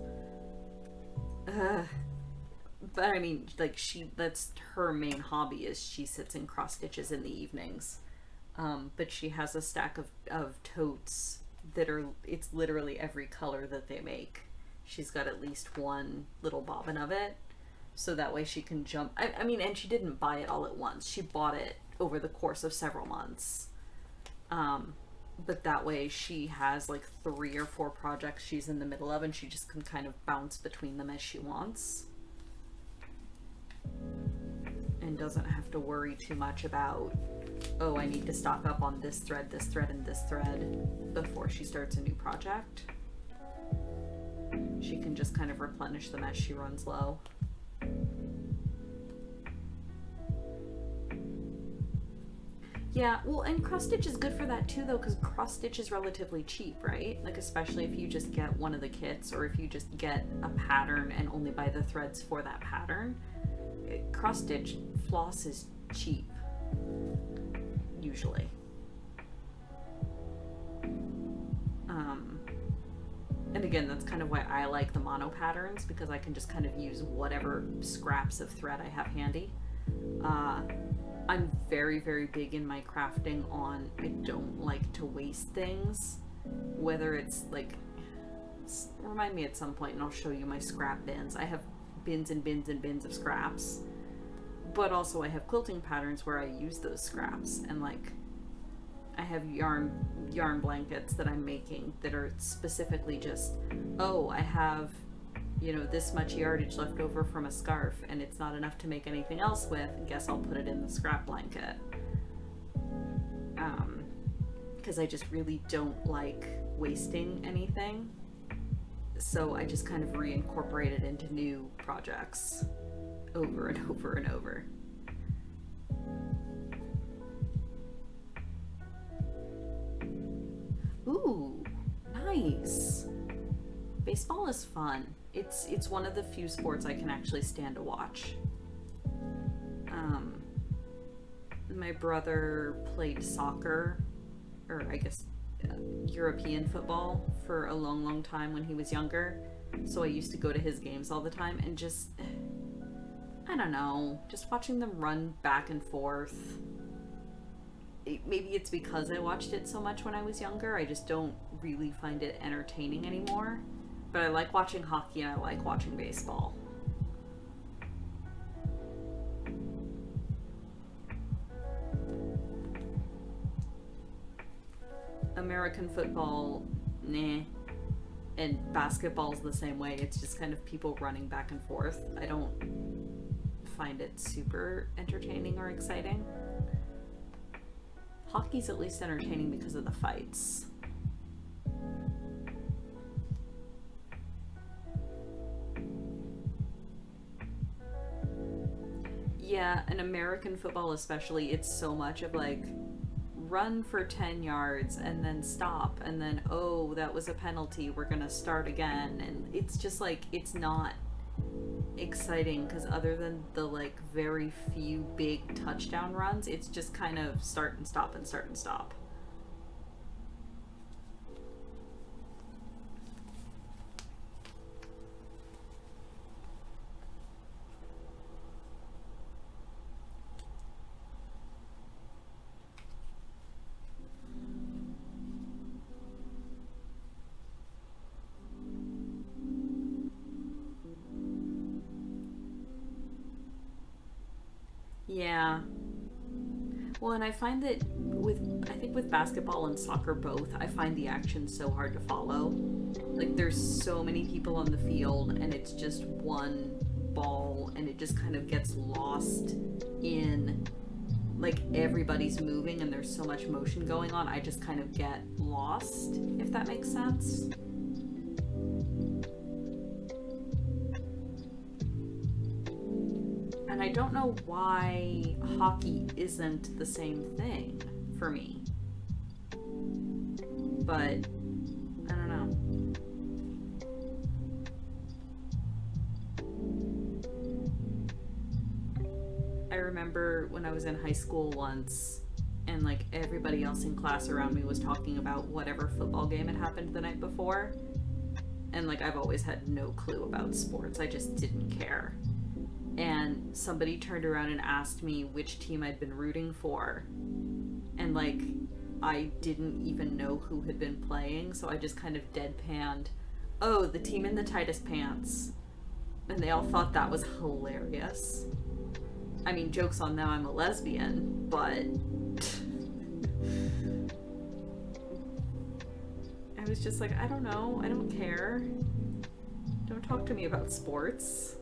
But I mean, like, that's her main hobby, is she sits in cross stitches in the evenings. But she has a stack of totes that it's literally every color that they make. She's got at least one little bobbin of it. So that way she can jump. I mean, and she didn't buy it all at once. She bought it over the course of several months. But that way she has like 3 or 4 projects she's in the middle of, and she just can kind of bounce between them as she wants. And doesn't have to worry too much about, oh, I need to stock up on this thread, and this thread before she starts a new project. She can just kind of replenish them as she runs low. Yeah, well, and cross stitch is good for that too, though, because cross stitch is relatively cheap, right? Like, especially if you just get one of the kits, or if you just get a pattern and only buy the threads for that pattern. Cross stitch floss is cheap, usually. And again, that's kind of why I like the mono patterns, because I can just kind of use whatever scraps of thread I have handy. I'm very, very big in my crafting on, I don't like to waste things, whether it's like, remind me at some point and I'll show you my scrap bins. I have bins and bins and bins of scraps, but also I have quilting patterns where I use those scraps, and like I have yarn blankets that I'm making that are specifically just, oh, I have, you know, this much yardage left over from a scarf and it's not enough to make anything else with, guess I'll put it in the scrap blanket. Because I just really don't like wasting anything. So I just kind of reincorporate it into new projects over and over and over. Ooh, nice. Baseball is fun. It's one of the few sports I can actually stand to watch. My brother played soccer, or I guess European football, for a long, long time when he was younger. So I used to go to his games all the time, and just, I don't know, just watching them run back and forth. Maybe it's because I watched it so much when I was younger, I just don't really find it entertaining anymore. But I like watching hockey and I like watching baseball. American football, nah. And basketball's the same way. It's just kind of people running back and forth. I don't find it super entertaining or exciting. Hockey's at least entertaining because of the fights. Yeah, in American football especially, it's so much of like run for 10 yards and then stop and then, oh, that was a penalty, we're gonna start again. And it's just like, it's not exciting because other than the like very few big touchdown runs, it's just kind of start and stop and start and stop. Yeah. Well, and I find that I think with basketball and soccer both, I find the action so hard to follow. Like, there's so many people on the field, and it's just one ball, and it just kind of gets lost in, like, everybody's moving, and there's so much motion going on, I just kind of get lost, if that makes sense. And I don't know why hockey isn't the same thing for me. But I don't know. I remember when I was in high school once, and like everybody else in class around me was talking about whatever football game had happened the night before. And like I've always had no clue about sports. I just didn't care. And somebody turned around and asked me which team I'd been rooting for. And like, I didn't even know who had been playing, so I just kind of deadpanned, oh, the team in the tightest pants. And they all thought that was hilarious. I mean, joke's on them, I'm a lesbian, but... I was just like, I don't know, I don't care. Don't talk to me about sports.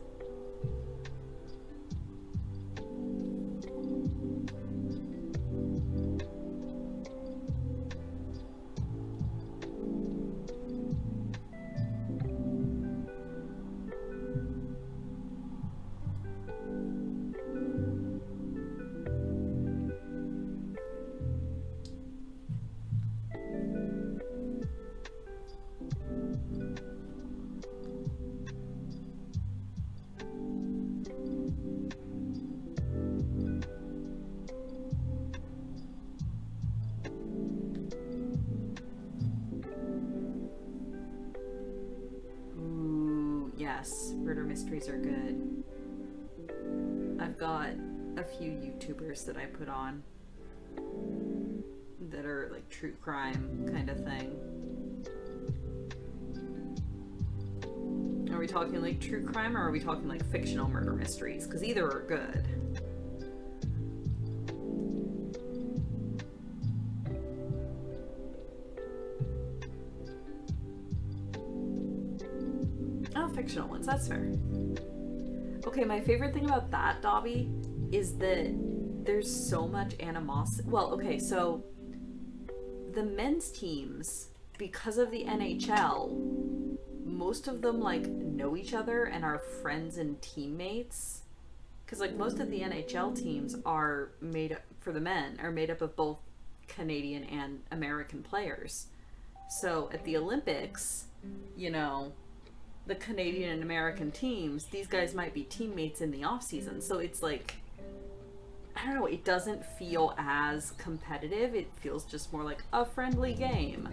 Yes, murder mysteries are good. I've got a few YouTubers that I put on that are like true crime kind of thing. Are we talking like true crime or are we talking like fictional murder mysteries? Because either are good. Fictional ones, that's fair. Okay, my favorite thing about that, Dobby, is that there's so much animosity. Well, okay, so the men's teams, because of the NHL, most of them like know each other and are friends and teammates. Because like most of the NHL teams are made up, for the men, are made up of both Canadian and American players. So at the Olympics, you know, the Canadian and American teams, these guys might be teammates in the off season. So it's like, I don't know, it doesn't feel as competitive. It feels just more like a friendly game.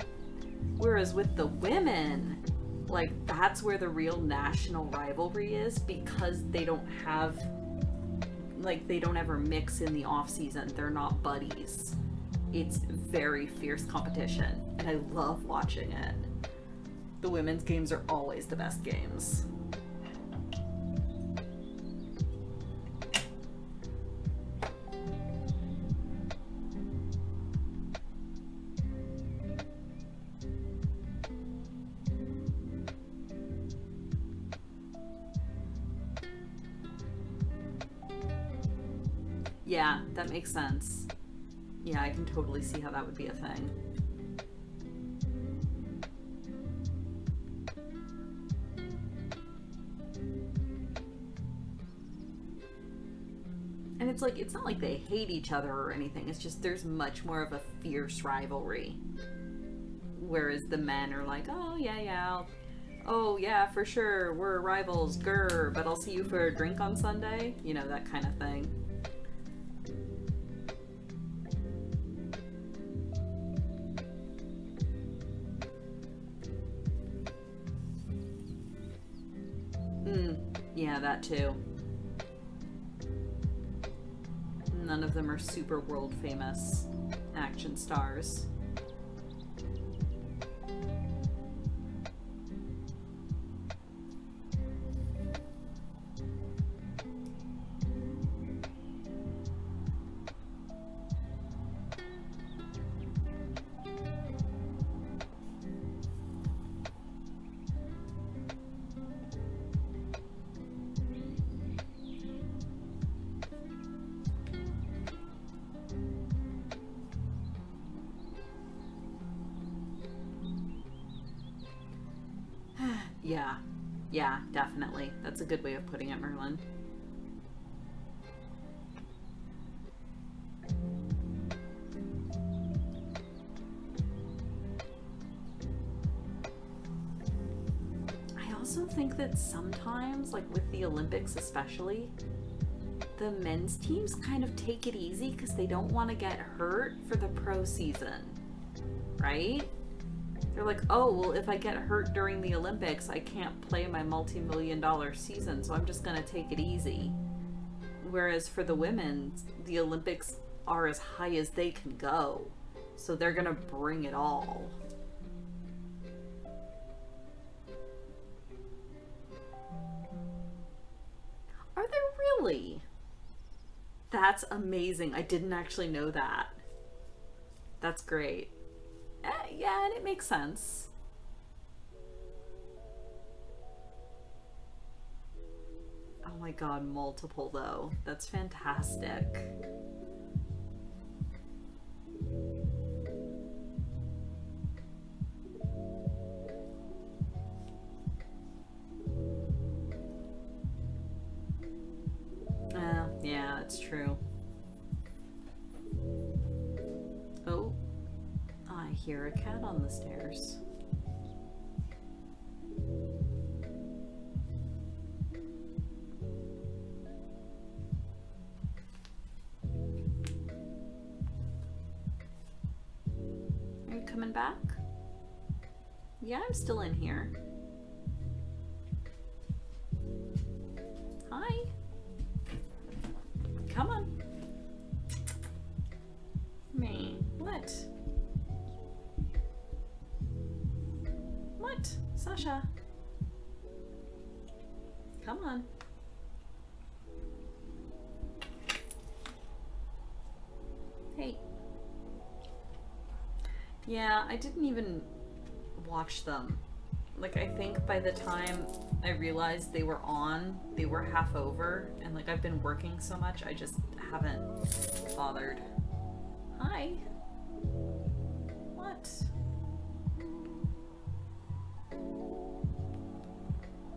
Whereas with the women, like that's where the real national rivalry is, because they don't have, like they don't ever mix in the off season. They're not buddies. It's very fierce competition and I love watching it. The women's games are always the best games. Yeah, that makes sense. Yeah, I can totally see how that would be a thing. And it's like, it's not like they hate each other or anything. It's just there's much more of a fierce rivalry. Whereas the men are like, oh, yeah, oh, yeah, for sure, we're rivals, grr, but I'll see you for a drink on Sunday. You know, that kind of thing. Yeah, that too. None of them are super world famous action stars. Yeah, definitely. That's a good way of putting it, Merlin. I also think that sometimes, like with the Olympics especially, the men's teams kind of take it easy because they don't want to get hurt for the pro season, right? They're like, oh, well, if I get hurt during the Olympics, I can't play my multi-million-dollar season, so I'm just going to take it easy. Whereas for the women, the Olympics are as high as they can go, so they're going to bring it all. Are they really? That's amazing. I didn't actually know that. That's great. Yeah, and it makes sense. Oh my god, multiple though. That's fantastic. Yeah, it's true. Oh. I hear a cat on the stairs. Are you coming back? Yeah, I'm still in here. Hi. Come on. Me. What? What? Sasha? Come on. Hey. Yeah, I didn't even watch them. Like, I think by the time I realized they were on, they were half over, and like I've been working so much, I just haven't bothered. Hi. What?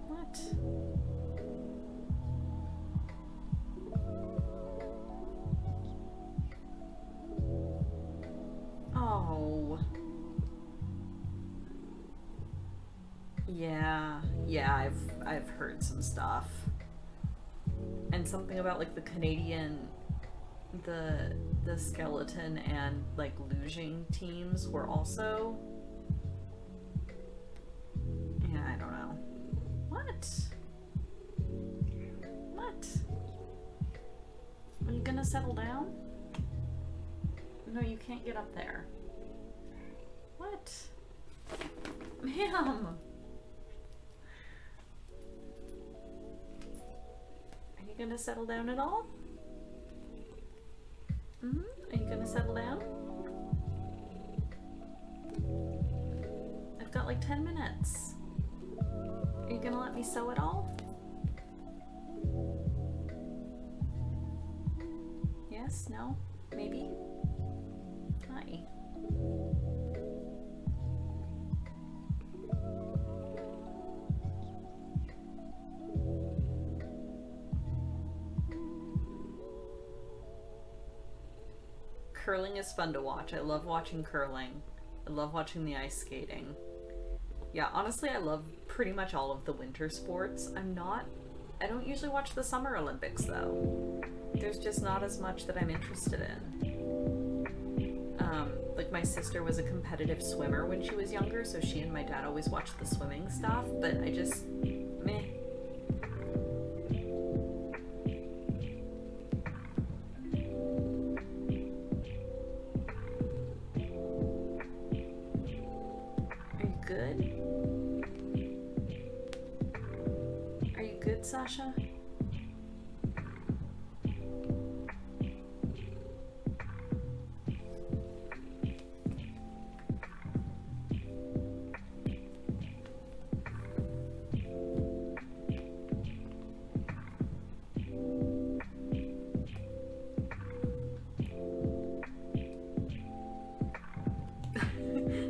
What? Oh. Yeah, I've heard some stuff. And something about like the Canadian the skeleton and like luging teams were also, yeah, I don't know. What? Are you gonna settle down? No, you can't get up there. What? Ma'am! Are you gonna settle down at all? Are you gonna settle down? I've got like 10 minutes. Are you gonna let me sew it all? Yes? No? Maybe? Hi. curling is fun to watch. I love watching curling. I love watching the ice skating. Yeah, honestly, I love pretty much all of the winter sports. I don't usually watch the Summer Olympics, though. There's just not as much that I'm interested in. Like, my sister was a competitive swimmer when she was younger, so she and my dad always watched the swimming stuff, but I just, meh. Are you good? Are you good, Sasha?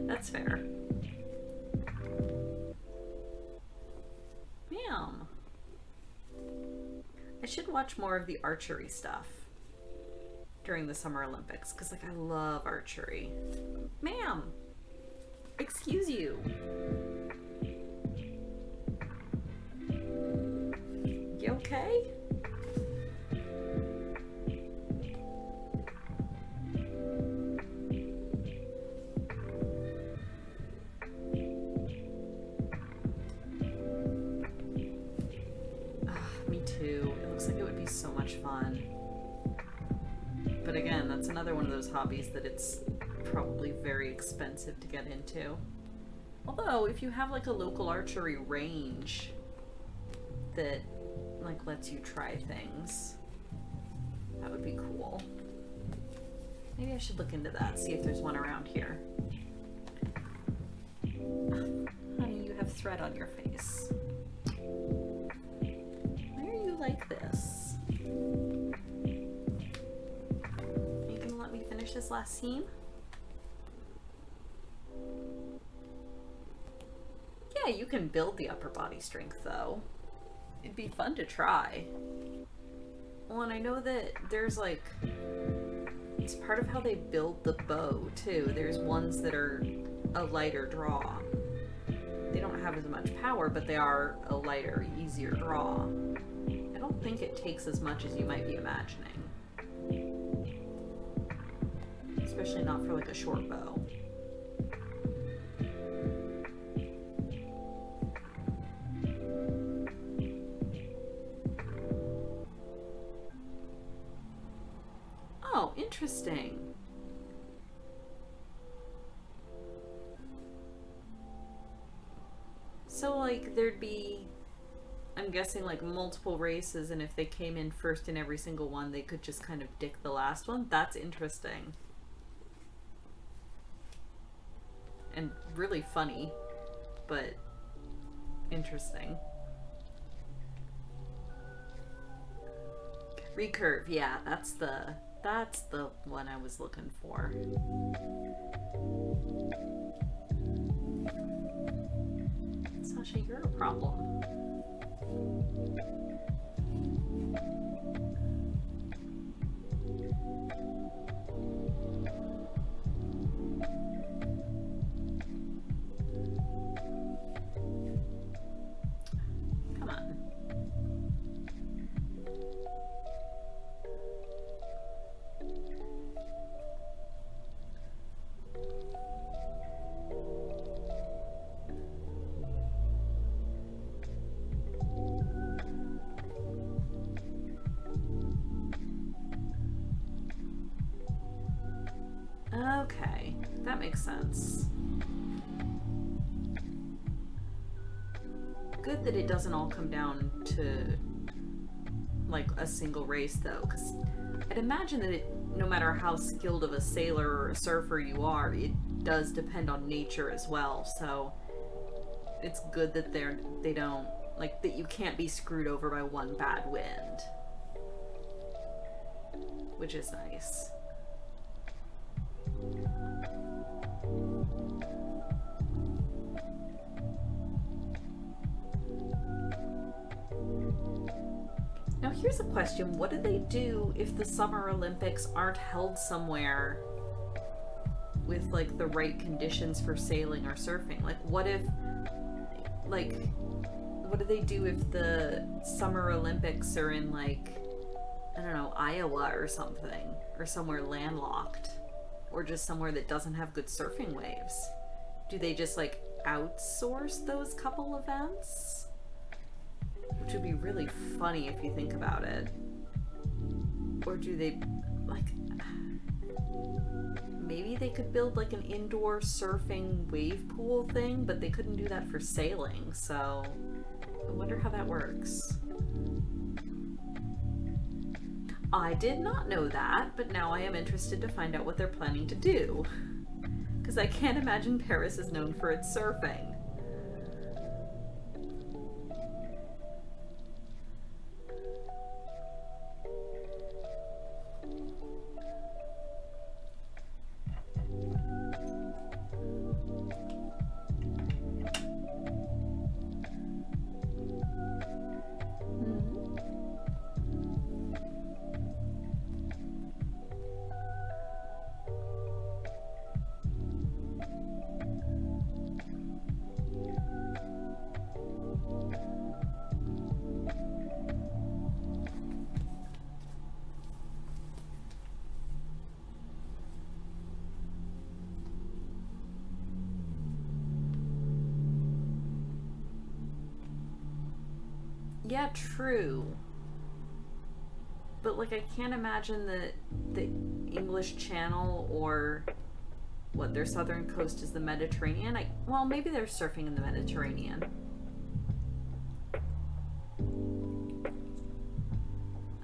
That's fair. Ma'am. I should watch more of the archery stuff during the Summer Olympics, because, like, I love archery. Ma'am! Excuse you. You okay? Me too. It looks like it would be so much fun. But again, that's another one of those hobbies that it's probably very expensive to get into. Although, if you have like a local archery range that like lets you try things, that would be cool. Maybe I should look into that, see if there's one around here. Honey, you have thread on your face. Why are you like this? Are you gonna let me finish this last seam? Yeah, you can build the upper body strength though. It'd be fun to try. Well, and I know that there's like, it's part of how they build the bow too. There's ones that are a lighter draw. They don't have as much power, but they are a lighter, easier draw. I don't think it takes as much as you might be imagining. Especially not for like a short bow. Oh, interesting. So, like, there'd be, I'm guessing, like, multiple races, and if they came in first in every single one, they could just kind of dick the last one? That's interesting. And really funny, but interesting. Recurve, yeah, that's the one I was looking for. Sasha, you're a problem. Come on. Okay, that makes sense. Good that it doesn't all come down to like a single race though, because I'd imagine that no matter how skilled of a sailor or a surfer you are, it does depend on nature as well, so it's good that they don't, like, that you can't be screwed over by one bad wind. Which is nice. Now here's a question. What do they do if the Summer Olympics aren't held somewhere with like the right conditions for sailing or surfing? Like what do they do if the Summer Olympics are in like, I don't know, Iowa or something, or somewhere landlocked, or just somewhere that doesn't have good surfing waves? Do they just like outsource those couple events? Which would be really funny if you think about it. Or do they, like, maybe they could build like an indoor surfing wave pool thing, but they couldn't do that for sailing, so I wonder how that works. I did not know that, but now I am interested to find out what they're planning to do. Because I can't imagine Paris is known for its surfing. Yeah, true. But like I can't imagine the English Channel or what their southern coast is the Mediterranean. Well, maybe they're surfing in the Mediterranean.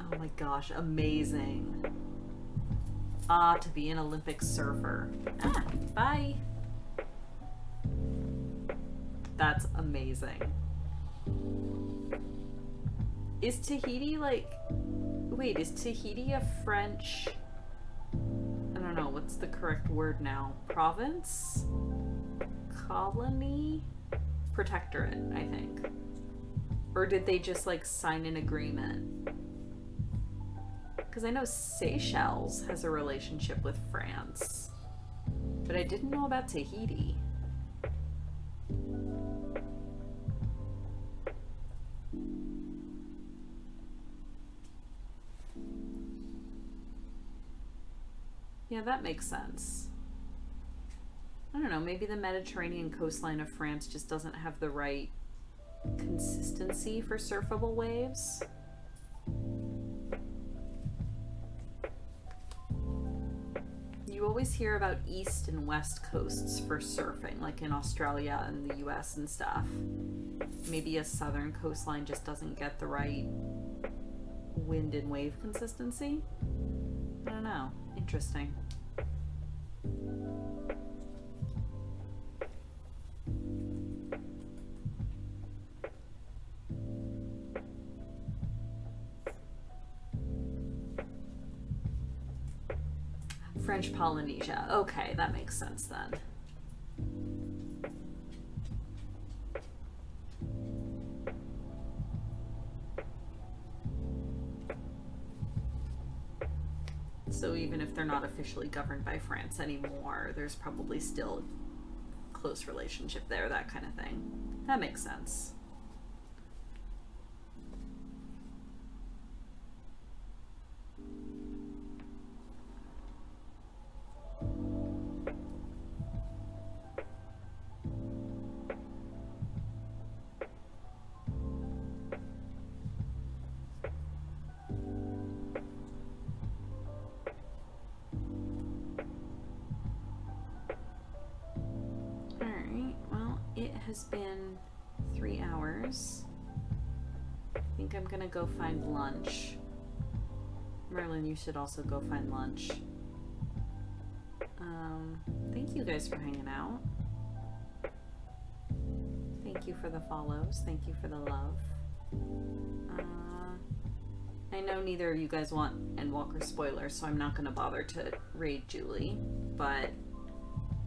Oh my gosh, amazing. Ah, to be an Olympic surfer. Ah, bye. That's amazing. Is Tahiti like... Wait, is Tahiti a French... I don't know, what's the correct word now? Province? Colony? Protectorate, I think. Or did they just like sign an agreement? Because I know Seychelles has a relationship with France. But I didn't know about Tahiti. Yeah, that makes sense. I don't know, maybe the Mediterranean coastline of France just doesn't have the right consistency for surfable waves. You always hear about east and west coasts for surfing, like in Australia and the US and stuff. Maybe a southern coastline just doesn't get the right wind and wave consistency. I don't know. Interesting. French Polynesia. Okay, that makes sense then. So even if they're not officially governed by France anymore, there's probably still a close relationship there, that kind of thing. That makes sense. Has been 3 hours. I think I'm gonna go find lunch. Merlin, you should also go find lunch. Thank you guys for hanging out. Thank you for the follows. Thank you for the love. I know neither of you guys want Endwalker spoilers, so I'm not gonna bother to raid Julie, but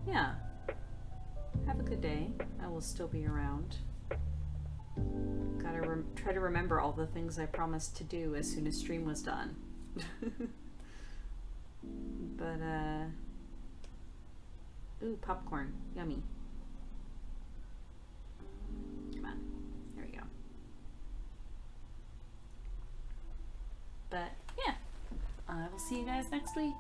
yeah. Have a good day. I will still be around. Gotta gotta try to remember all the things I promised to do as soon as stream was done. But, ooh, popcorn. Yummy. Come on. There we go. But, yeah. I will see you guys next week.